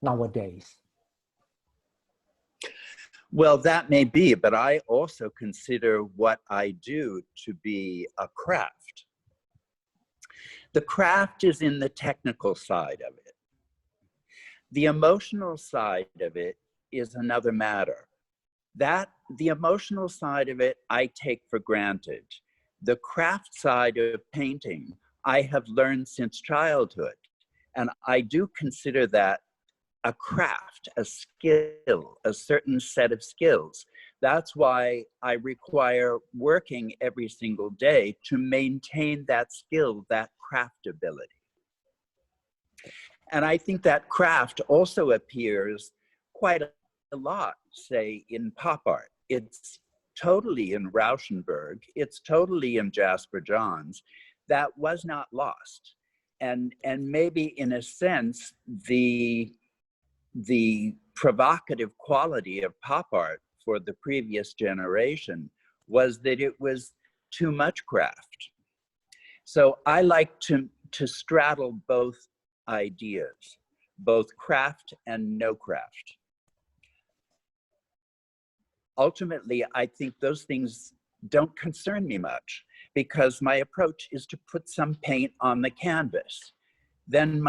Nowadays. Well, that may be, but I also consider what I do to be a craft. The craft is in the technical side of it. The emotional side of it is another matter. The emotional side of it, I take for granted. The craft side of painting, I have learned since childhood. And I do consider that a craft, a skill, a certain set of skills. That's why I require working every single day to maintain that skill, that craft ability. And I think that craft also appears quite a lot, say, in pop art. It's totally in Rauschenberg. It's totally in Jasper Johns. That was not lost. And maybe in a sense, the provocative quality of pop art for the previous generation was that it was too much craft. So I like to straddle both ideas, both craft and no craft. Ultimately, I think those things don't concern me much, because my approach is to put some paint on the canvas. Then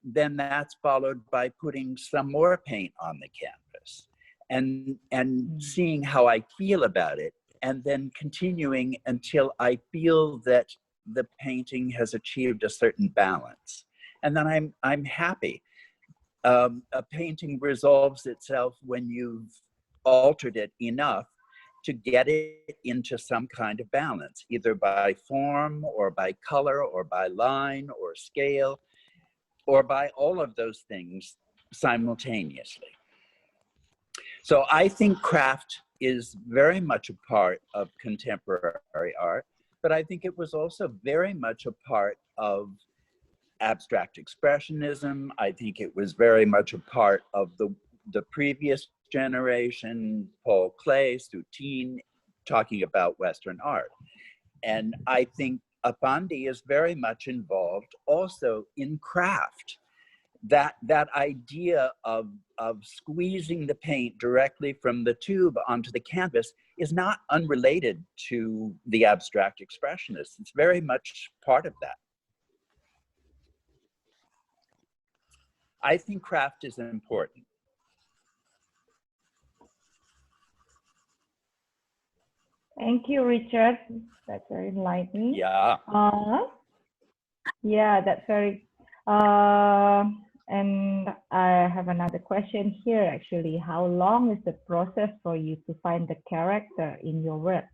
that's followed by putting some more paint on the canvas and seeing how I feel about it, and then continuing until I feel that the painting has achieved a certain balance. And then I'm happy. A painting resolves itself when you've altered it enough to get it into some kind of balance, either by form or by color or by line or scale, or by all of those things simultaneously. So I think craft is very much a part of contemporary art, but I think it was also very much a part of abstract expressionism. I think it was very much a part of the previous generation, Paul Klee, Soutine, talking about Western art. And I think Afandi is very much involved also in craft. That idea of squeezing the paint directly from the tube onto the canvas is not unrelated to the abstract expressionists. It's very much part of that. I think craft is important. Thank you, Richard. That's very enlightening. Yeah. Yeah, that's very. And I have another question here, actually. How long is the process for you to find the character in your work?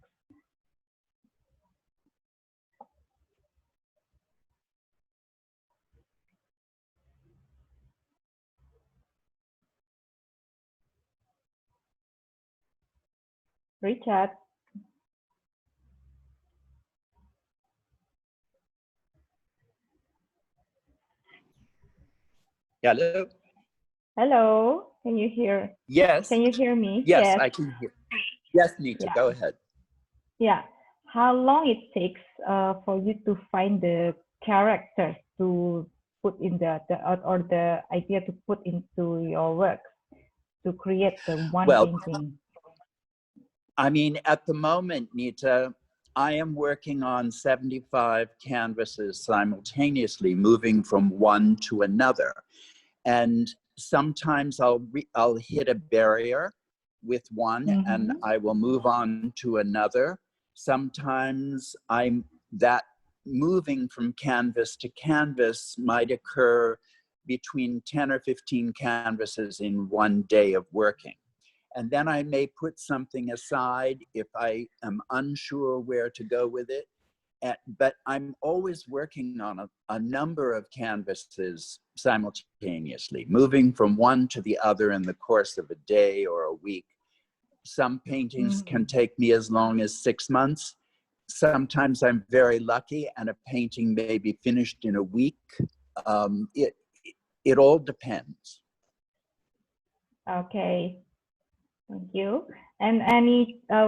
Richard? Hello? Hello, can you hear? Yes. Can you hear me? Yes, I can hear. Yes, Nita, Yeah. go ahead. Yeah. How long it takes for you to find the characters to put in the idea to put into your work to create the one painting? I mean, at the moment, Nita, I am working on 75 canvases simultaneously, moving from one to another. And sometimes I'll hit a barrier with one and I will move on to another. Sometimes that moving from canvas to canvas might occur between 10 or 15 canvases in one day of working. And then I may put something aside if I am unsure where to go with it. But I'm always working on a number of canvases simultaneously, moving from one to the other in the course of a day or a week. Some paintings can take me as long as 6 months. Sometimes I'm very lucky and a painting may be finished in a week. It all depends. Okay, thank you. And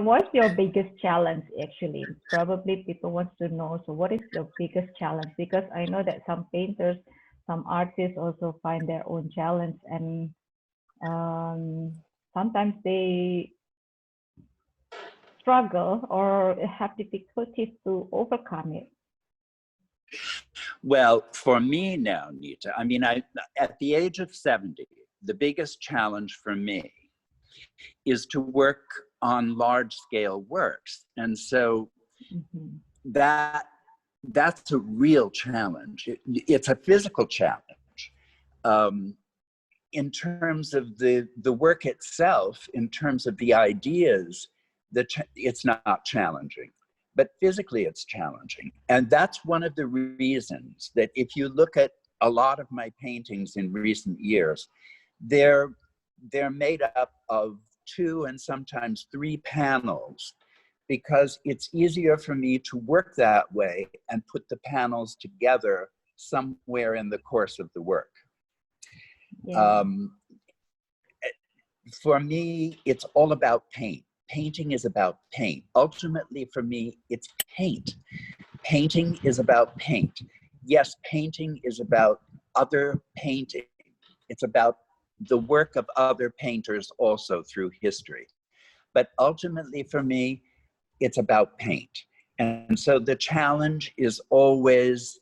what's your biggest challenge actually? Probably people want to know, so what is your biggest challenge? Because I know that some painters, some artists also find their own challenge, and sometimes they struggle or have difficulties to overcome it. Well, for me now, Nita, I mean, at the age of 70, the biggest challenge for me is to work on large scale works. And so that's a real challenge. It's a physical challenge. In terms of the work itself, in terms of the ideas, it's not challenging. But physically it's challenging. And that's one of the reasons that if you look at a lot of my paintings in recent years, they're made up of 2 and sometimes 3 panels, because it's easier for me to work that way and put the panels together somewhere in the course of the work. Yeah. For me, it's all about paint. Painting is about paint. Ultimately, for me, it's paint. Painting is about paint. Yes, painting is about other painting. It's about the work of other painters also through history. But ultimately, for me, it's about paint. And so the challenge is always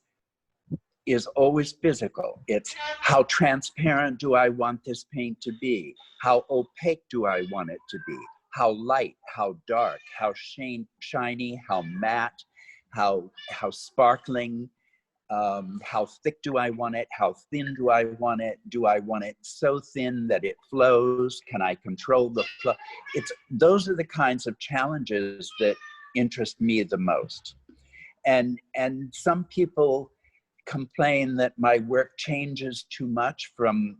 physical. It's how transparent do I want this paint to be? How opaque do I want it to be? How light, how dark, how shiny, how matte, how sparkling. how thick do I want it? How thin do I want it? Do I want it so thin that it flows? Can I control the flow? Those are the kinds of challenges that interest me the most. And some people complain that my work changes too much from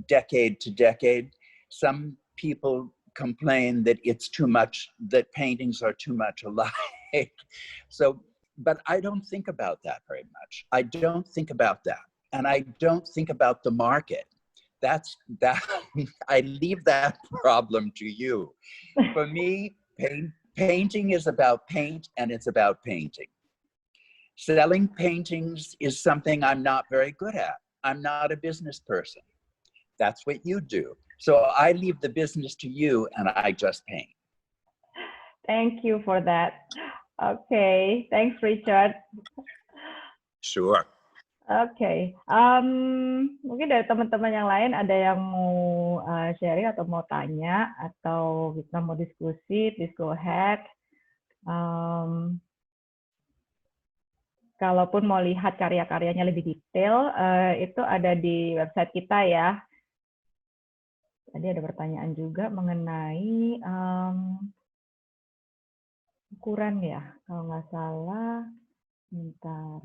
decade to decade. Some people complain that it's too much, that paintings are too much alike. So, but I don't think about that very much. I don't think about that. And I don't think about the market. That's that. I leave that problem to you. For me, painting is about paint, and it's about painting. Selling paintings is something I'm not very good at. I'm not a business person. That's what you do. So I leave the business to you, and I just paint. Thank you for that. Okay, thanks, Richard. Sure. Oke, mungkin dari teman-teman yang lain ada yang mau sharing atau mau tanya atau kita mau diskusi, please go ahead. Kalaupun mau lihat karya-karyanya lebih detail, itu ada di website kita ya. Tadi ada pertanyaan juga mengenai ukuran ya, kalau nggak salah. Bentar.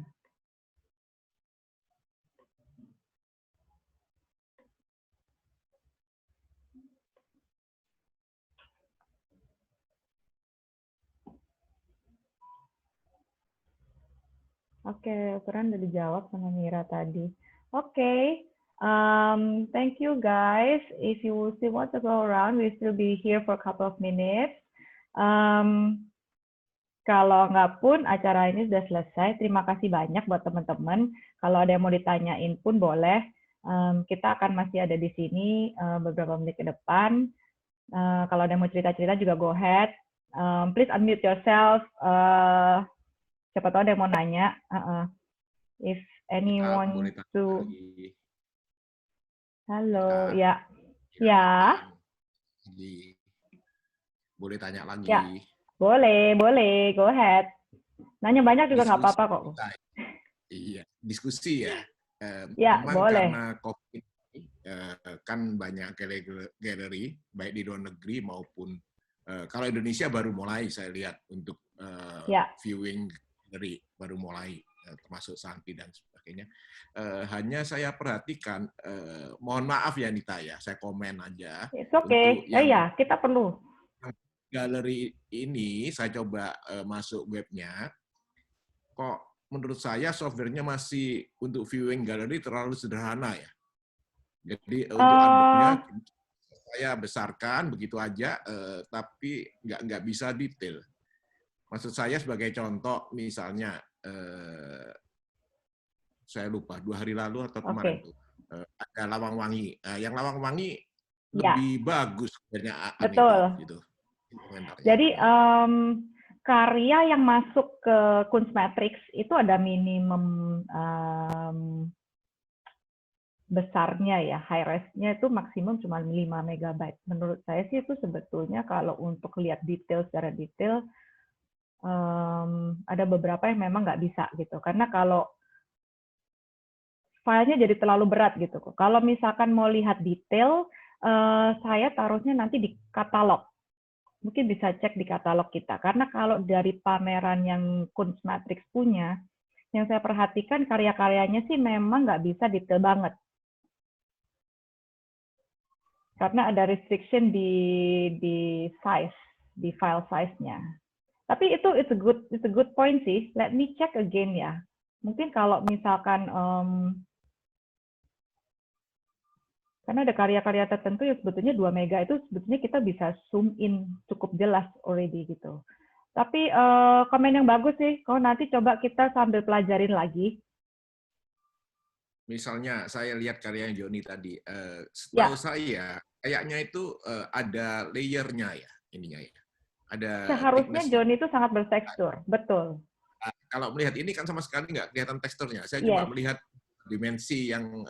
Oke, ukuran udah dijawab sama Mira tadi. Oke, thank you guys. If you still want to go around, we still be here for a couple of minutes. Kalau nggak pun acara ini sudah selesai. Terima kasih banyak buat teman-teman. Kalau ada yang mau ditanyain pun boleh. Kita akan masih ada di sini beberapa menit ke depan. Kalau ada yang mau cerita-cerita juga go ahead. Please unmute yourself. Siapa tahu ada yang mau nanya. If anyone to... Halo, ya. Ya. Boleh tanya lagi. Ya. Boleh. Go ahead. Nanya banyak juga nggak apa-apa kok. Iya, diskusi ya. Ya, memang boleh. Karena COVID kan banyak galeri, baik di luar negeri maupun kalau Indonesia baru mulai saya lihat untuk viewing galeri baru mulai, termasuk Santi dan sebagainya. Hanya saya perhatikan, mohon maaf ya Nita ya, saya komen aja. It's okay. Ya, kita perlu. Galeri ini saya coba masuk webnya, kok menurut saya softwarenya masih untuk viewing galeri terlalu sederhana ya. Jadi untuk artbooknya saya besarkan begitu aja, tapi nggak bisa detail. Maksud saya sebagai contoh, misalnya saya lupa 2 hari lalu atau kemarin tuh ada Lawang Wangi. Yang Lawang Wangi lebih bagus sebenarnya. Betul. Gitu. Jadi karya yang masuk ke Kunstmatrix itu ada minimum besarnya ya, high res-nya itu maksimum cuma 5 MB. Menurut saya sih itu sebetulnya kalau untuk lihat detail secara detail ada beberapa yang memang nggak bisa gitu, karena kalau filenya jadi terlalu berat gitu. Kalau misalkan mau lihat detail, saya taruhnya nanti di katalog. Mungkin bisa cek di katalog kita, karena kalau dari pameran yang Kunstmatrix punya, yang saya perhatikan karya-karyanya sih memang nggak bisa detail banget. Karena ada restriction di size, di file size-nya. Tapi it's a good point sih. Let me check again ya. Mungkin kalau misalkan karena ada karya-karya tertentu yang sebetulnya 2 mega itu sebetulnya kita bisa zoom in cukup jelas already gitu. Tapi komen yang bagus sih, kalau nanti coba kita sambil pelajarin lagi. Misalnya saya lihat karya yang Joni tadi, setahu saya kayaknya itu ada layernya ya, ininya ya. Ada seharusnya Joni itu sangat bertekstur, betul. Kalau melihat ini kan sama sekali nggak kelihatan teksturnya. Saya cuma melihat dimensi yang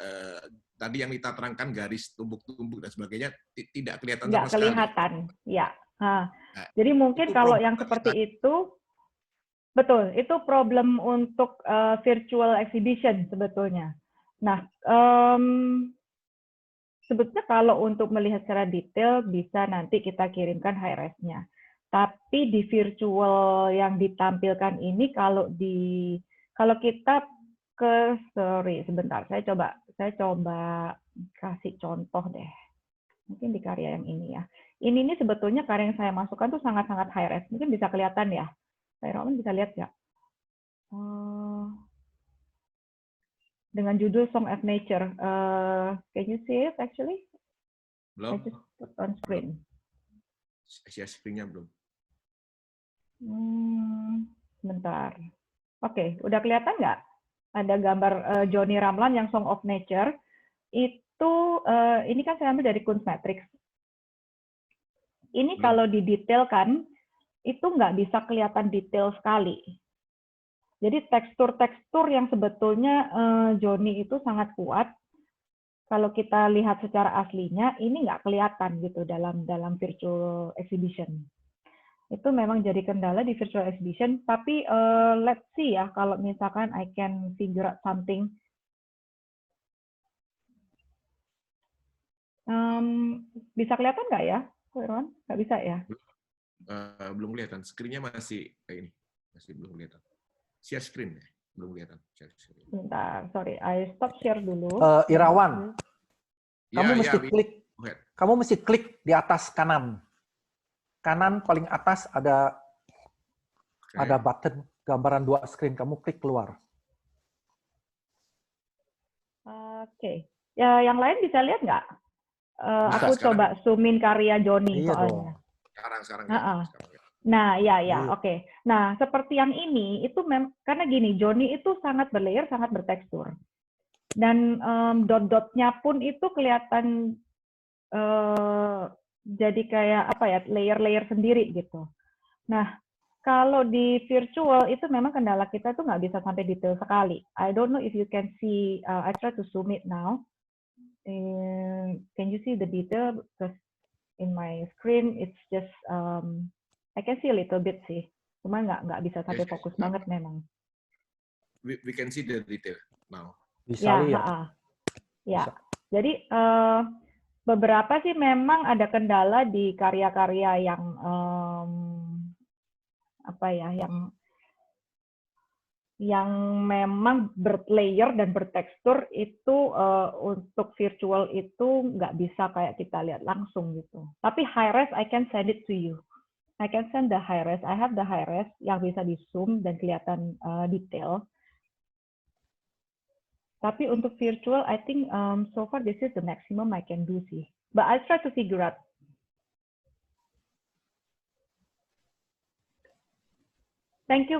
tadi yang kita terangkan, garis tumbuk-tumbuk dan sebagainya, tidak kelihatan sama sekali. Nggak kelihatan, ya. Jadi mungkin kalau yang seperti itu, Betul, itu problem untuk virtual exhibition sebetulnya. Nah, sebetulnya kalau untuk melihat secara detail bisa nanti kita kirimkan high-res-nya. Tapi di virtual yang ditampilkan ini kalau kita sebentar, saya coba kasih contoh deh. Mungkin di karya yang ini ya. Ini sebetulnya karya yang saya masukkan tuh sangat-sangat high-res. Mungkin bisa kelihatan ya. Saya Roman bisa lihat nggak? Dengan judul Song of Nature. Can you see it actually? I Belum? just put on screen. Share screen-nya belum. Sebentar. Oke, udah kelihatan nggak? Ada gambar Johnny Ramlan yang Song of Nature. Itu, ini kan saya ambil dari Kunstmatrix. Ini kalau didetailkan, itu nggak bisa kelihatan detail sekali. Jadi tekstur-tekstur yang sebetulnya Johnny itu sangat kuat, kalau kita lihat secara aslinya, ini nggak kelihatan gitu dalam virtual exhibition. Itu memang jadi kendala di virtual exhibition, tapi let's see ya, kalau misalkan I can figure out something. Bisa kelihatan nggak ya, Ron? Nggak bisa ya? Belum kelihatan. Screen-nya masih kayak ini. Masih belum kelihatan. Share screen ya? Belum kelihatan. Share screen. Bentar, sorry, I stop share dulu. Irawan, kamu Ya, mesti klik. Kamu mesti klik di atas kanan. Kanan paling atas ada button gambaran 2 screen. Kamu klik keluar. Oke. Ya, yang lain bisa lihat nggak? Aku coba zoomin karya Johnny soalnya. Sekarang. Nah, ya, oke. Nah, seperti yang ini, itu karena gini, Johnny itu sangat berlayer, sangat bertekstur. Dan dot-dotnya pun itu kelihatan jadi kayak apa ya, layer-layer sendiri gitu. Nah, kalau di virtual itu memang kendala kita tuh nggak bisa sampai detail sekali. I don't know if you can see, I try to zoom it now. Can you see the detail? Because in my screen, it's just, I can see a little bit sih. Cuma nggak bisa sampai fokus banget memang. We can see the detail now. Bisa lihat. Ya. Jadi beberapa sih memang ada kendala di karya-karya yang yang memang berlayer dan bertekstur itu untuk virtual itu nggak bisa kayak kita lihat langsung gitu. Tapi high-res I can send it to you. I can send the high-res. I have the high-res yang bisa di zoom dan kelihatan detail. Tapi untuk virtual, I think so far this is the maximum I can do sih. But I try to figure out. Thank you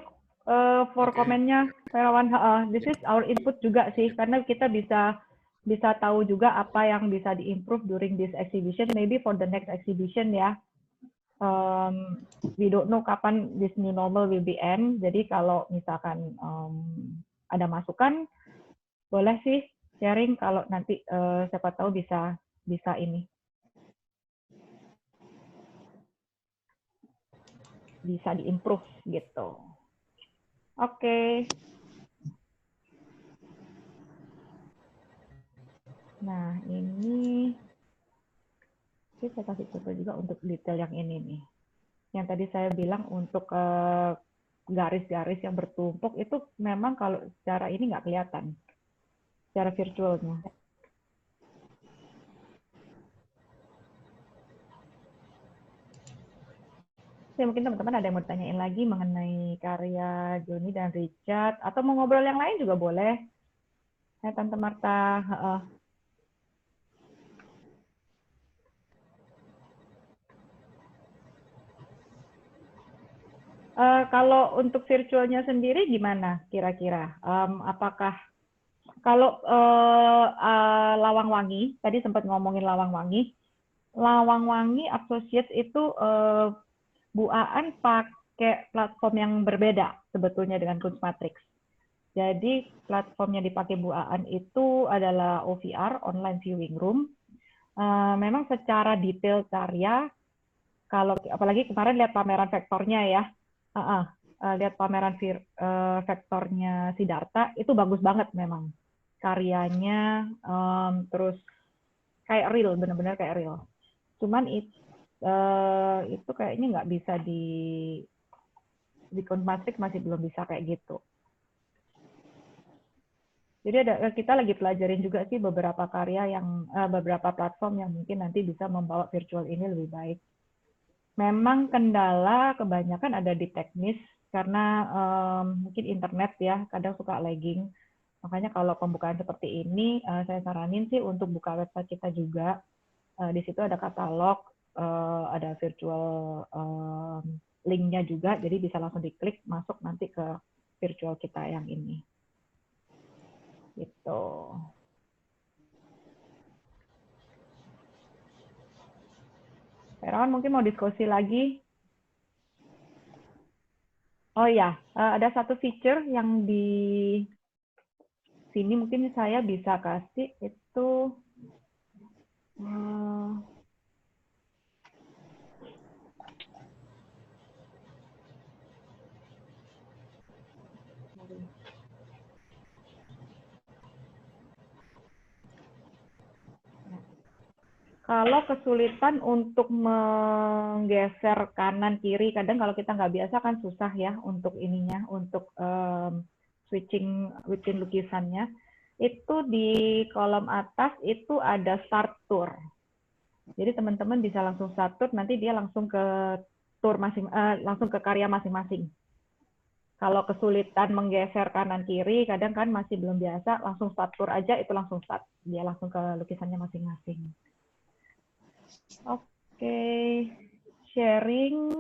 for komennya, Ferawan. This is our input juga sih, karena kita bisa tahu juga apa yang bisa diimprove during this exhibition. Maybe for the next exhibition ya. We don't know kapan this new normal will be end. Jadi kalau misalkan ada masukan, boleh sih sharing kalau nanti siapa tahu bisa ini. Bisa diimprove gitu. Oke. Nah, ini saya kasih contoh juga untuk detail yang ini nih. Yang tadi saya bilang untuk garis-garis yang bertumpuk itu memang kalau secara ini nggak kelihatan. Secara virtualnya. Ya, mungkin teman-teman ada yang mau ditanyain lagi mengenai karya Johnny dan Richard, atau mau ngobrol yang lain juga boleh. Tante Marta. Kalau untuk virtualnya sendiri gimana kira-kira? Apakah kalau Lawang Wangi, tadi sempat ngomongin Lawang Wangi Associates itu Bu Aan pakai platform yang berbeda sebetulnya dengan Kunstmatrix. Jadi platform yang dipakai Bu Aan itu adalah OVR, Online Viewing Room. Memang secara detail karya, kalau apalagi kemarin lihat pameran vektornya ya, lihat pameran vektornya Siddhartha, itu bagus banget memang karyanya, terus kayak real, bener-bener kayak real. Cuman itu kayaknya nggak bisa di Countmatrix, masih belum bisa kayak gitu. Jadi kita lagi pelajarin juga sih beberapa karya yang beberapa platform yang mungkin nanti bisa membawa virtual ini lebih baik. Memang kendala kebanyakan ada di teknis karena mungkin internet ya kadang suka lagging. Makanya kalau pembukaan seperti ini saya saranin sih untuk buka website kita juga. Di situ ada katalog, ada virtual link-nya juga, jadi bisa langsung diklik masuk nanti ke virtual kita yang ini. Gitu. Herawan mungkin mau diskusi lagi. Oh ya, ada satu feature yang di sini mungkin saya bisa kasih itu kalau kesulitan untuk menggeser kanan kiri, kadang kalau kita nggak biasa kan susah ya untuk ininya, untuk switching lukisannya. Itu di kolom atas itu ada start tour. Jadi teman-teman bisa langsung start tour, nanti dia langsung ke tour langsung ke karya masing-masing. Kalau kesulitan menggeser kanan kiri, kadang kan masih belum biasa, langsung start tour aja itu langsung start, dia langsung ke lukisannya masing-masing. Oke, sharing.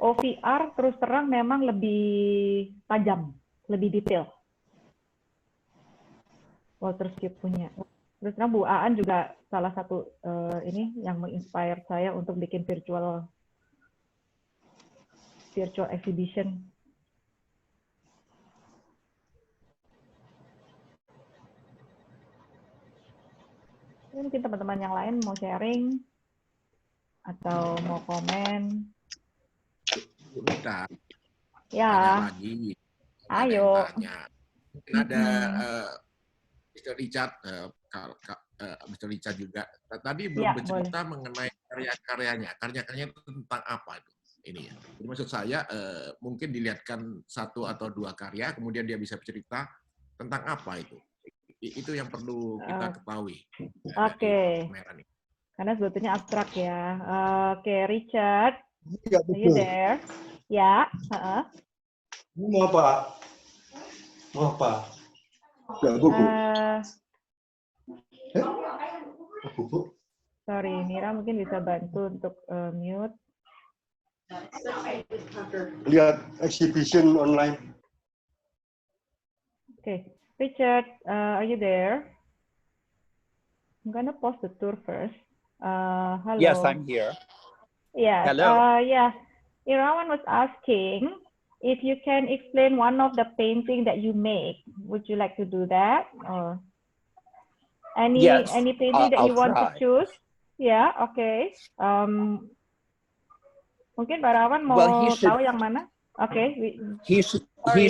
OVR terus terang memang lebih tajam, lebih detail. Waterscape punya. Terus terang Bu Aan juga salah satu ini yang menginspire saya untuk bikin virtual exhibition. Mungkin teman-teman yang lain mau sharing atau mau komen. Bentar. Ya. Lagi. Ayo. Mungkin ada Mr. Richard, Mr. Richard juga. Tadi belum bercerita mengenai karya-karyanya. Karya-karyanya itu tentang apa itu? Ini ya. Jadi maksud saya mungkin dilihatkan satu atau dua karya, kemudian dia bisa bercerita tentang apa itu. Itu yang perlu kita ketahui. Oke. Karena sebetulnya abstrak ya. Oke, Richard. Ya, are you there? Ya. Mau apa? Mau apa? Ya, buku. Buku. Sorry, Mira mungkin bisa bantu untuk mute. Lihat exhibition online. Okay, Richard, are you there? I'm gonna pause the tour first. Hello. Yes, I'm here. Yes. Hello. Yeah. Irawan was asking if you can explain one of the painting that you make. Would you like to do that? Or any painting that you want to choose? Yeah. Okay. Mungkin Pak Irawan mau tahu yang mana? Okay. He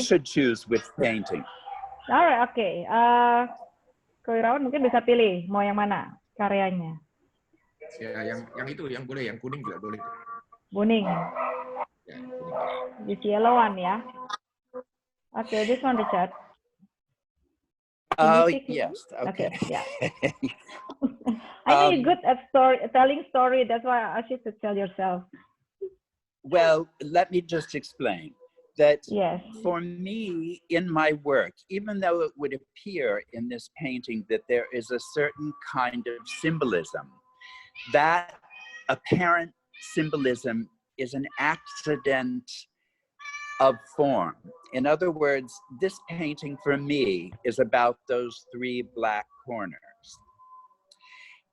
should choose which painting. Alright. Okay. Ko Irawan mungkin bisa pilih mau yang mana karyanya. Ya, yang itu, yang boleh, yang kuning juga boleh. Kuning. Ya, kuning. This yellow one ya. Okay, this one, Richard. Yes. Okay. Yeah. I know you're good at telling story. That's why I asked you to tell yourself. Well, let me just explain that yes. For me, in my work, even though it would appear in this painting that there is a certain kind of symbolism, that apparent symbolism is an accident of form. In other words, this painting for me is about those three black corners.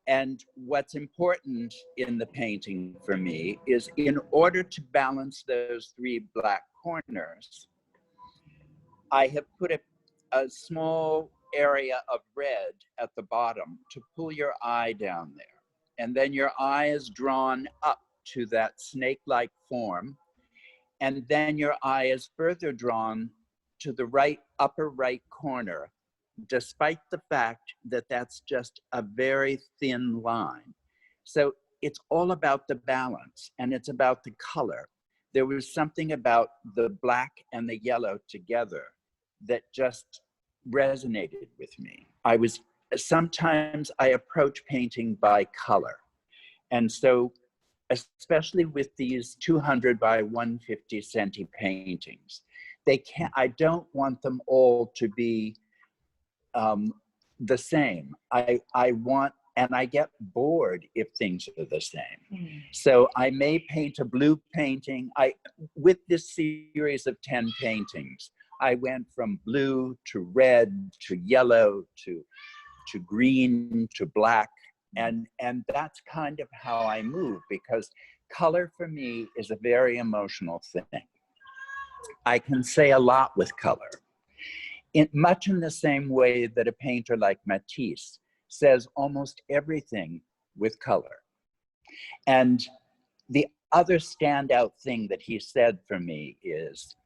And what's important in the painting for me is in order to balance those three black corners, I have put a small area of red at the bottom to pull your eye down there. And then your eye is drawn up to that snake-like form. And then your eye is further drawn to the right, upper right corner, despite the fact that that's just a very thin line. So it's all about the balance, and it's about the color. There was something about the black and the yellow together that just resonated with me. Sometimes I approach painting by color. And so, especially with these 200 by 150 centi paintings, I don't want them all to be the same. I want, and I get bored if things are the same. So I may paint a blue painting. With this series of 10 paintings, I went from blue to red to yellow to green to black. And that's kind of how I move, because color for me is a very emotional thing. I can say a lot with color. Much in the same way that a painter like Matisse says almost everything with color. And the other standout thing that he said for me is,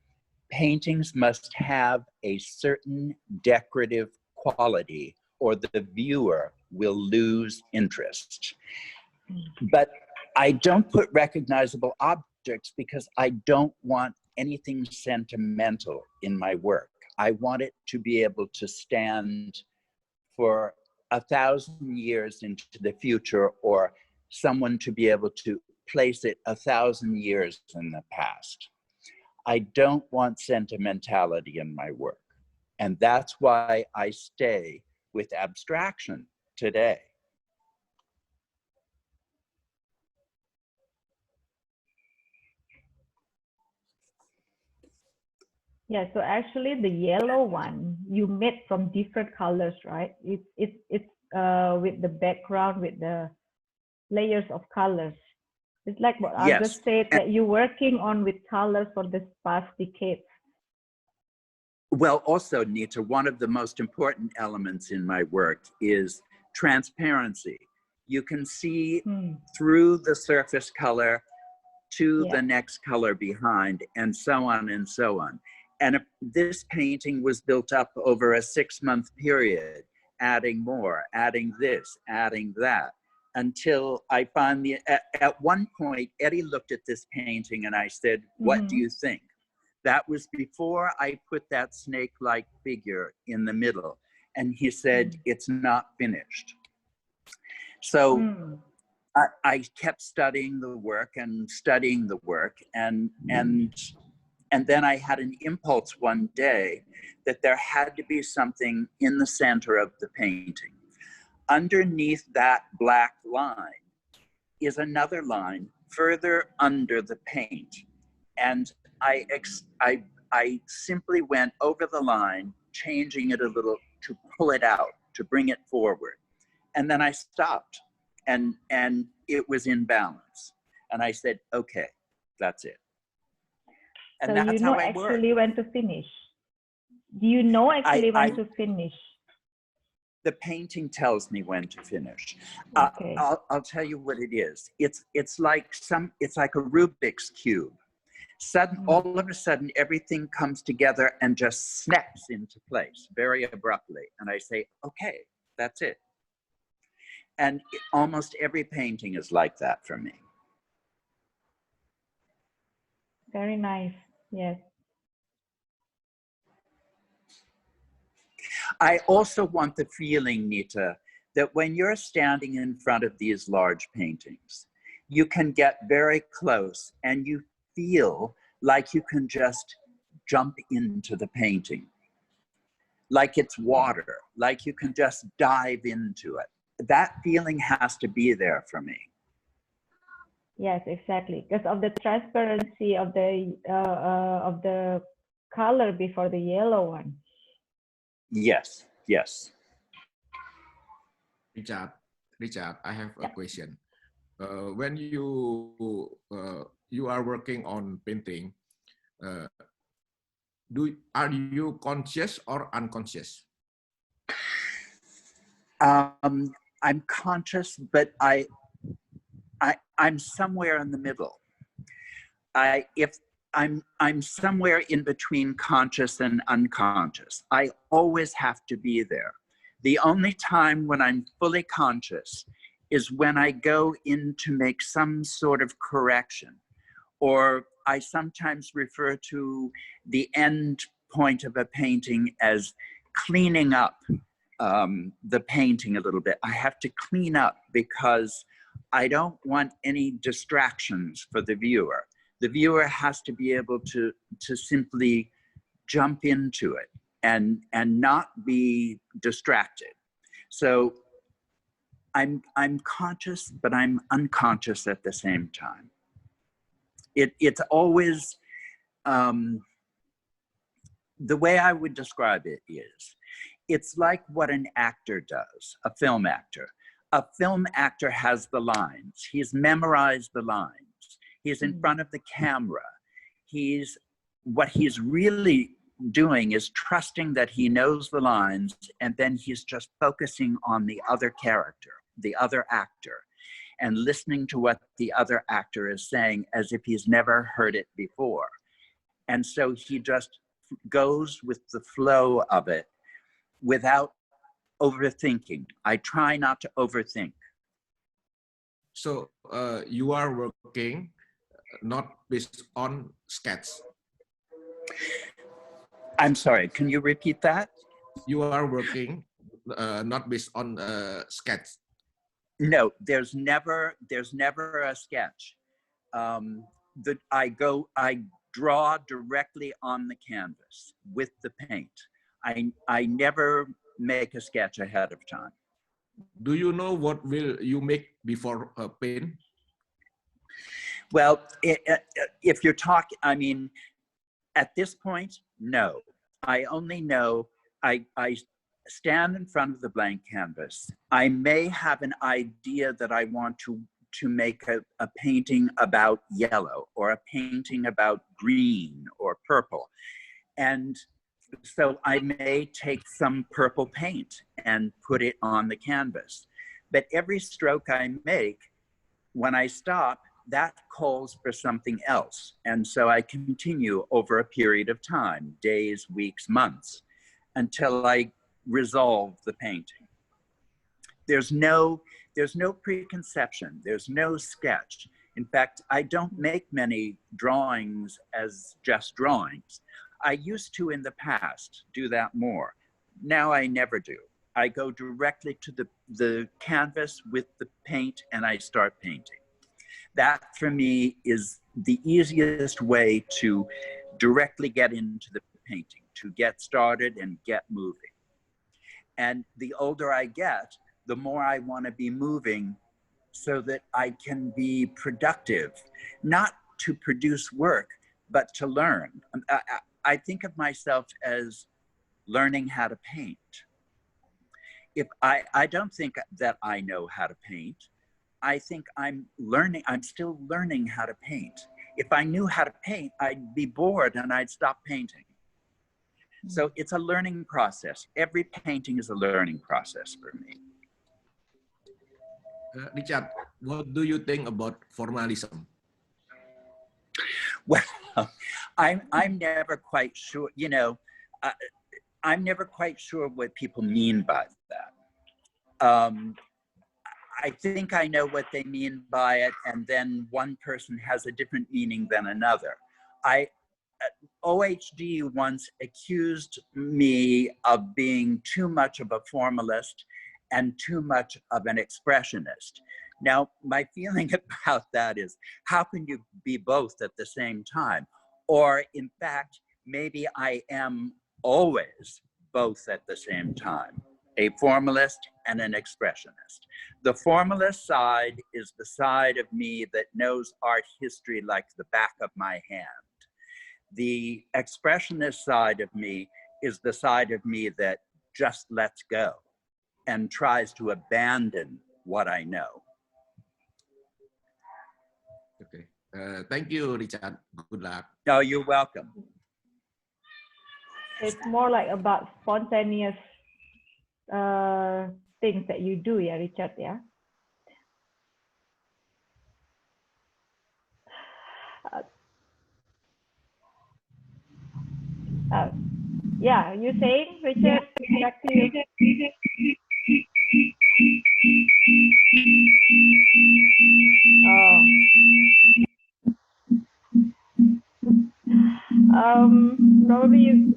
paintings must have a certain decorative quality or the viewer will lose interest. But I don't put recognizable objects because I don't want anything sentimental in my work. I want it to be able to stand for 1,000 years into the future, or someone to be able to place it 1,000 years in the past. I don't want sentimentality in my work. And that's why I stay with abstraction today. Yeah, so actually the yellow one you made from different colors, right? It's with the background, with the layers of colors. It's like what I Yes. just said, that you're working on with colors for this past decades. Well, also, Nita, one of the most important elements in my work is transparency. You can see through the surface color to the next color behind, and so on and so on. And this painting was built up over a 6-month period, adding more, adding this, adding that, until I finally, at one point, Eddie looked at this painting and I said, "What do you think?" That was before I put that snake-like figure in the middle. And he said, "It's not finished." So I kept studying the work and studying the work. And then I had an impulse one day that there had to be something in the center of the painting. Underneath that black line is another line further under the paint. And I simply went over the line, changing it a little to pull it out, to bring it forward. And then I stopped, and it was in balance. And I said, okay, that's it. And so that's you know how I actually work. when to finish. Do you know actually when to finish? The painting tells me when to finish. Okay. I'll tell you what it is. It's like a Rubik's cube. All of a sudden, everything comes together and just snaps into place very abruptly. And I say, okay, that's it. And almost every painting is like that for me. Very nice. Yes. I also want the feeling, Nita, that when you're standing in front of these large paintings, you can get very close and you feel like you can just jump into the painting, like it's water, like you can just dive into it. That feeling has to be there for me. Yes, exactly, because of the transparency of the color before the yellow one. Yes, yes. Richard, I have a question. When you are working on painting, are you conscious or unconscious? I'm conscious, but I'm somewhere in the middle. If I'm somewhere in between conscious and unconscious. I always have to be there. The only time when I'm fully conscious is when I go in to make some sort of correction, or I sometimes refer to the end point of a painting as cleaning up the painting a little bit. I have to clean up because I don't want any distractions for the viewer. The viewer has to be able to simply jump into it and not be distracted. So I'm conscious, but I'm unconscious at the same time. It's always, the way I would describe it is, it's like what an actor does, a film actor. A film actor has the lines. He's memorized the lines. He's in front of the camera. What he's really doing is trusting that he knows the lines, and then he's just focusing on the other character, the other actor, and listening to what the other actor is saying as if he's never heard it before. And so he just goes with the flow of it without overthinking. I try not to overthink. So you are working not based on sketch. I'm sorry, can you repeat that? You are working not based on sketch. No, there's never a sketch. I draw directly on the canvas with the paint. I never make a sketch ahead of time. Do you know what will you make before paint? Well, if you're talking, I mean, at this point, no. I only know I stand in front of the blank canvas. I may have an idea that I want to make a painting about yellow, or a painting about green or purple. And so I may take some purple paint and put it on the canvas. But every stroke I make, when I stop, that calls for something else. And so I continue over a period of time, days, weeks, months, until I resolve the painting. There's no preconception, there's no sketch. In fact, I don't make many drawings as just drawings. I used to in the past do that more. Now I never do. I go directly to the canvas with the paint and I start painting. That for me is the easiest way to directly get into the painting, to get started and get moving. And the older I get, the more I want to be moving so that I can be productive, not to produce work, but to learn. I think of myself as learning how to paint. If I don't think that I know how to paint. I think I'm still learning how to paint. If I knew how to paint, I'd be bored and I'd stop painting. So it's a learning process. Every painting is a learning process for me. Richard, what do you think about formalism? Well, I'm never quite sure, you know, I'm never quite sure what people mean by that. I think I know what they mean by it, and then one person has a different meaning than another. OHD once accused me of being too much of a formalist and too much of an expressionist. Now, my feeling about that is, how can you be both at the same time? Or in fact, maybe I am always both at the same time, a formalist and an expressionist. The formalist side is the side of me that knows art history like the back of my hand. The expressionist side of me is the side of me that just lets go and tries to abandon what I know. Okay. Thank you, Richard. Good luck. No, you're welcome. It's more like about spontaneous things that you do, yeah, Richard, yeah. Yeah, you saying, Richard? Back to you. Oh. Probably you.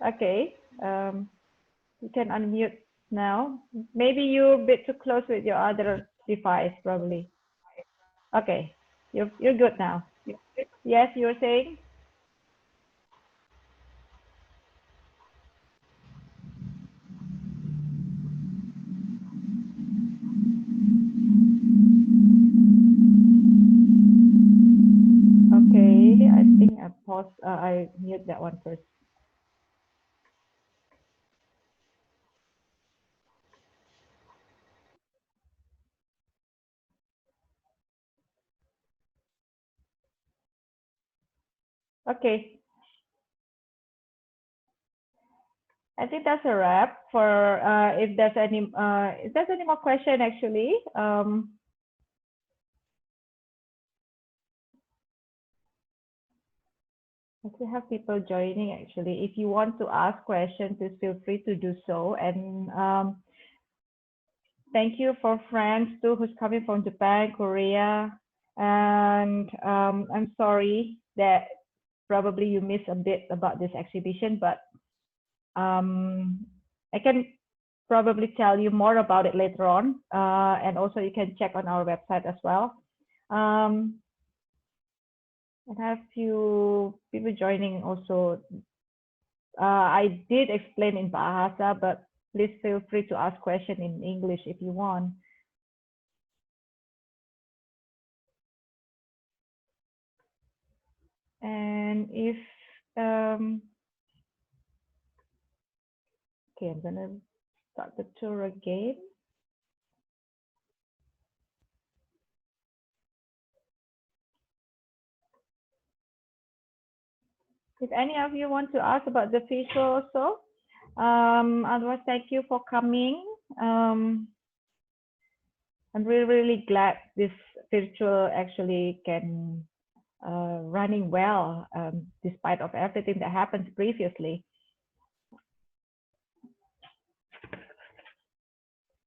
Okay. You can unmute now. Maybe you're a bit too close with your other device, probably. Okay, you're good now. Yes, you were saying? Okay, I think I paused. I mute that one first. Okay. I think that's a wrap for if there's any more question actually. We have people joining actually. If you want to ask questions, please feel free to do so. And thank you for friends too who's coming from Japan, Korea. And I'm sorry that probably you missed a bit about this exhibition, but I can probably tell you more about it later on. And also you can check on our website as well. I have few people joining also. I did explain in Bahasa, but please feel free to ask questions in English if you want. And if, okay, I'm gonna start the tour again. If any of you want to ask about the visual also, otherwise, thank you for coming. I'm really glad this virtual actually can running well, despite of everything that happened previously.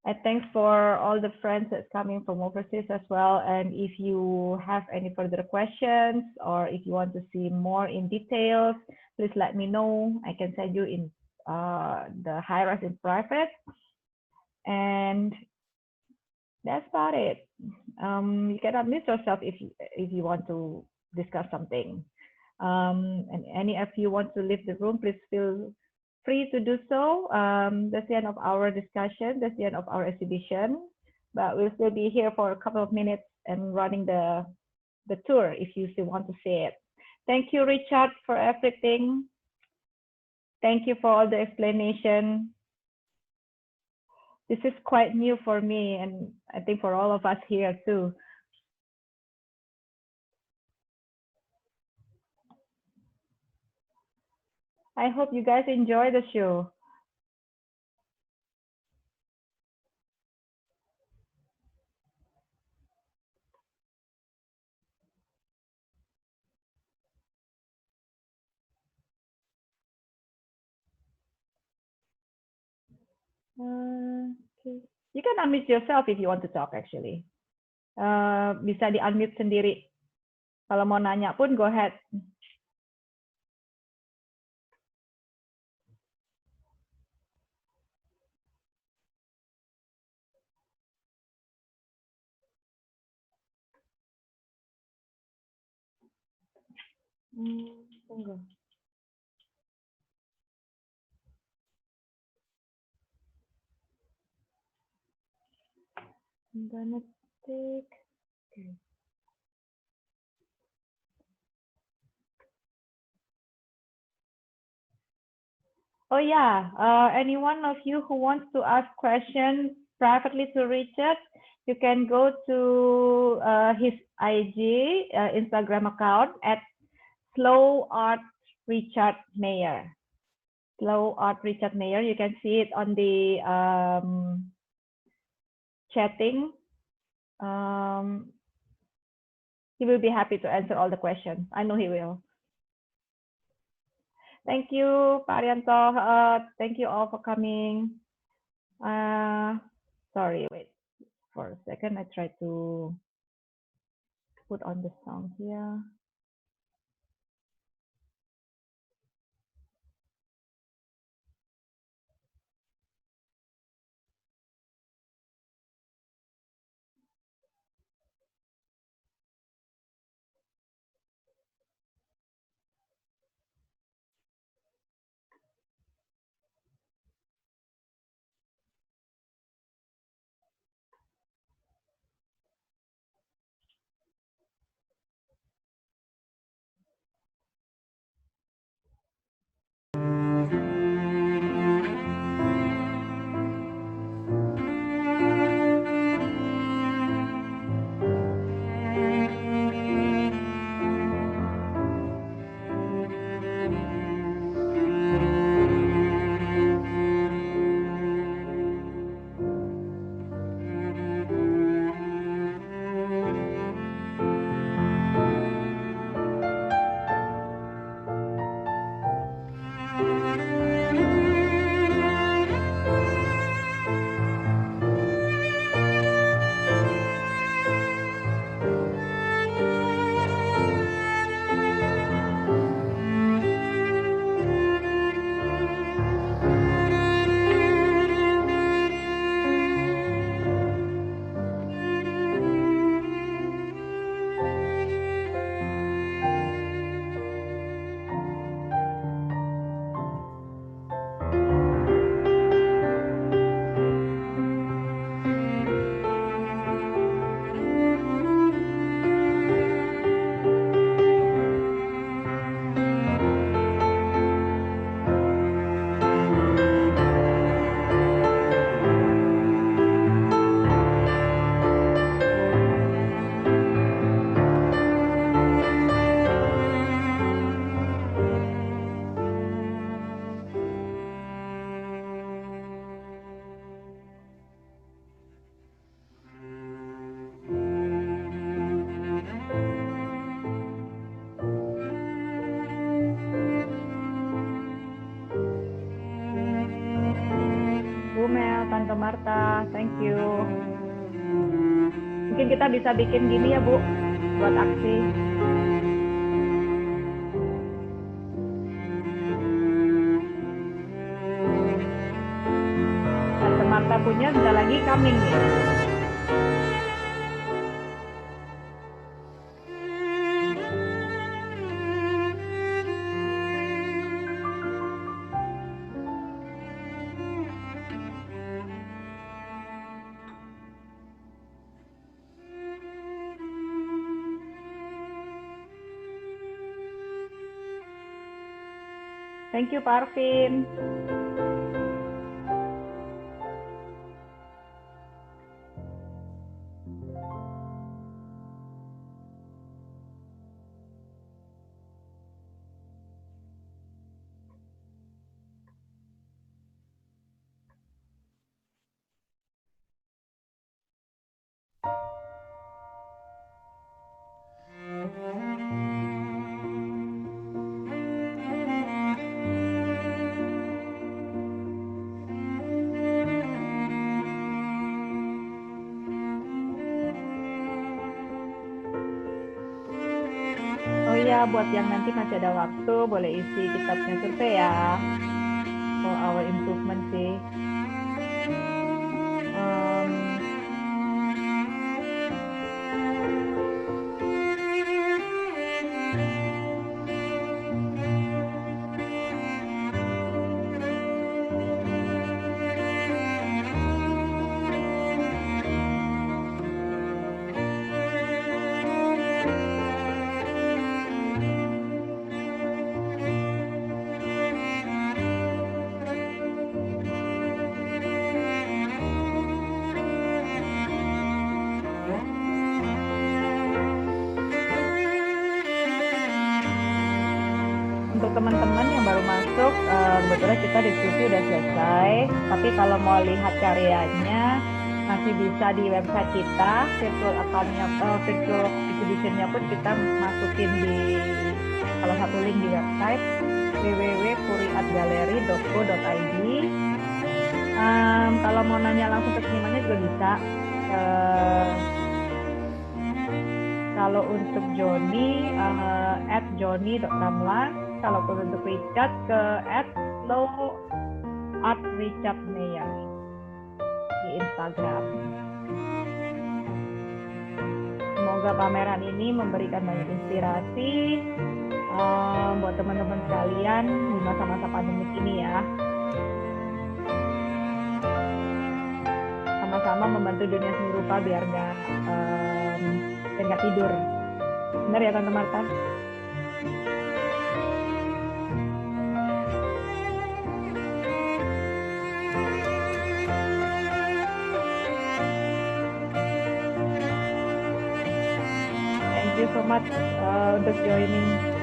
And thanks for all the friends that's coming from overseas as well. And if you have any further questions or if you want to see more in details, please let me know. I can send you in the HiRISE in private. And that's about it. You can unmute yourself if you want to discuss something. And any of you want to leave the room, please feel free to do so. That's the end of our discussion. That's the end of our exhibition. But we'll still be here for a couple of minutes and running the tour if you still want to see it. Thank you, Richard, for everything. Thank you for all the explanation. This is quite new for me, and I think for all of us here too. I hope you guys enjoy the show. Okay. You can unmute yourself if you want to talk actually. Bisa di-unmute sendiri. Kalau mau nanya pun, go ahead. Tunggu. I'm gonna take. Okay. Oh yeah, any one of you who wants to ask questions privately to Richard, you can go to his IG Instagram account at Slow Art Richard Mayer. Slow Art Richard Mayer. You can see it on the chatting. He will be happy to answer all the questions. I know he will. Thank you, Pak Arianto. Thank you all for coming. Sorry, wait for a second. I try to put on the sound here. Bu Mel, Tante Marta, thank you. Mungkin kita bisa bikin gini ya Bu, buat aksi. Tante Marta punya bentar lagi coming nih. Thank you, Pak Arvin. Oh iya, buat yang nanti masih ada waktu, boleh isi kitabnya survei ya. For our improvement sih. kebetulan kita diskusi udah selesai. Tapi kalau mau lihat karyanya masih bisa di website kita, virtual account-nya, virtual exhibition-nya pun kita masukin di salah satu link di website www.puriartgallery.co.id. Kalau mau nanya langsung ke senimannya juga bisa. Kalau untuk Joni, @joni.ramlan. Kalau untuk Richard ke @low_art_richard_meyer di Instagram. Semoga pameran ini memberikan banyak inspirasi buat teman-teman sekalian di masa-masa pandemik ini ya. Sama-sama membantu dunia seni rupa biar nggak tidur. Benar ya Tante Marta? Thank you so much untuk joining.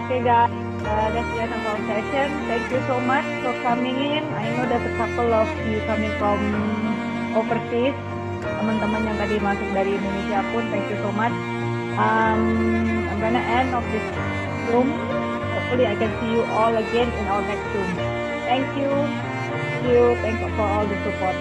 Okay guys, that's the end of our session. Thank you so much for coming in. I know there's a couple of you coming from overseas. Teman-teman yang tadi masuk dari Indonesia pun, thank you so much. I'm gonna end of this room. Hopefully I can see you all again in our next room. Thank you. Thank you. Thank you for all the support.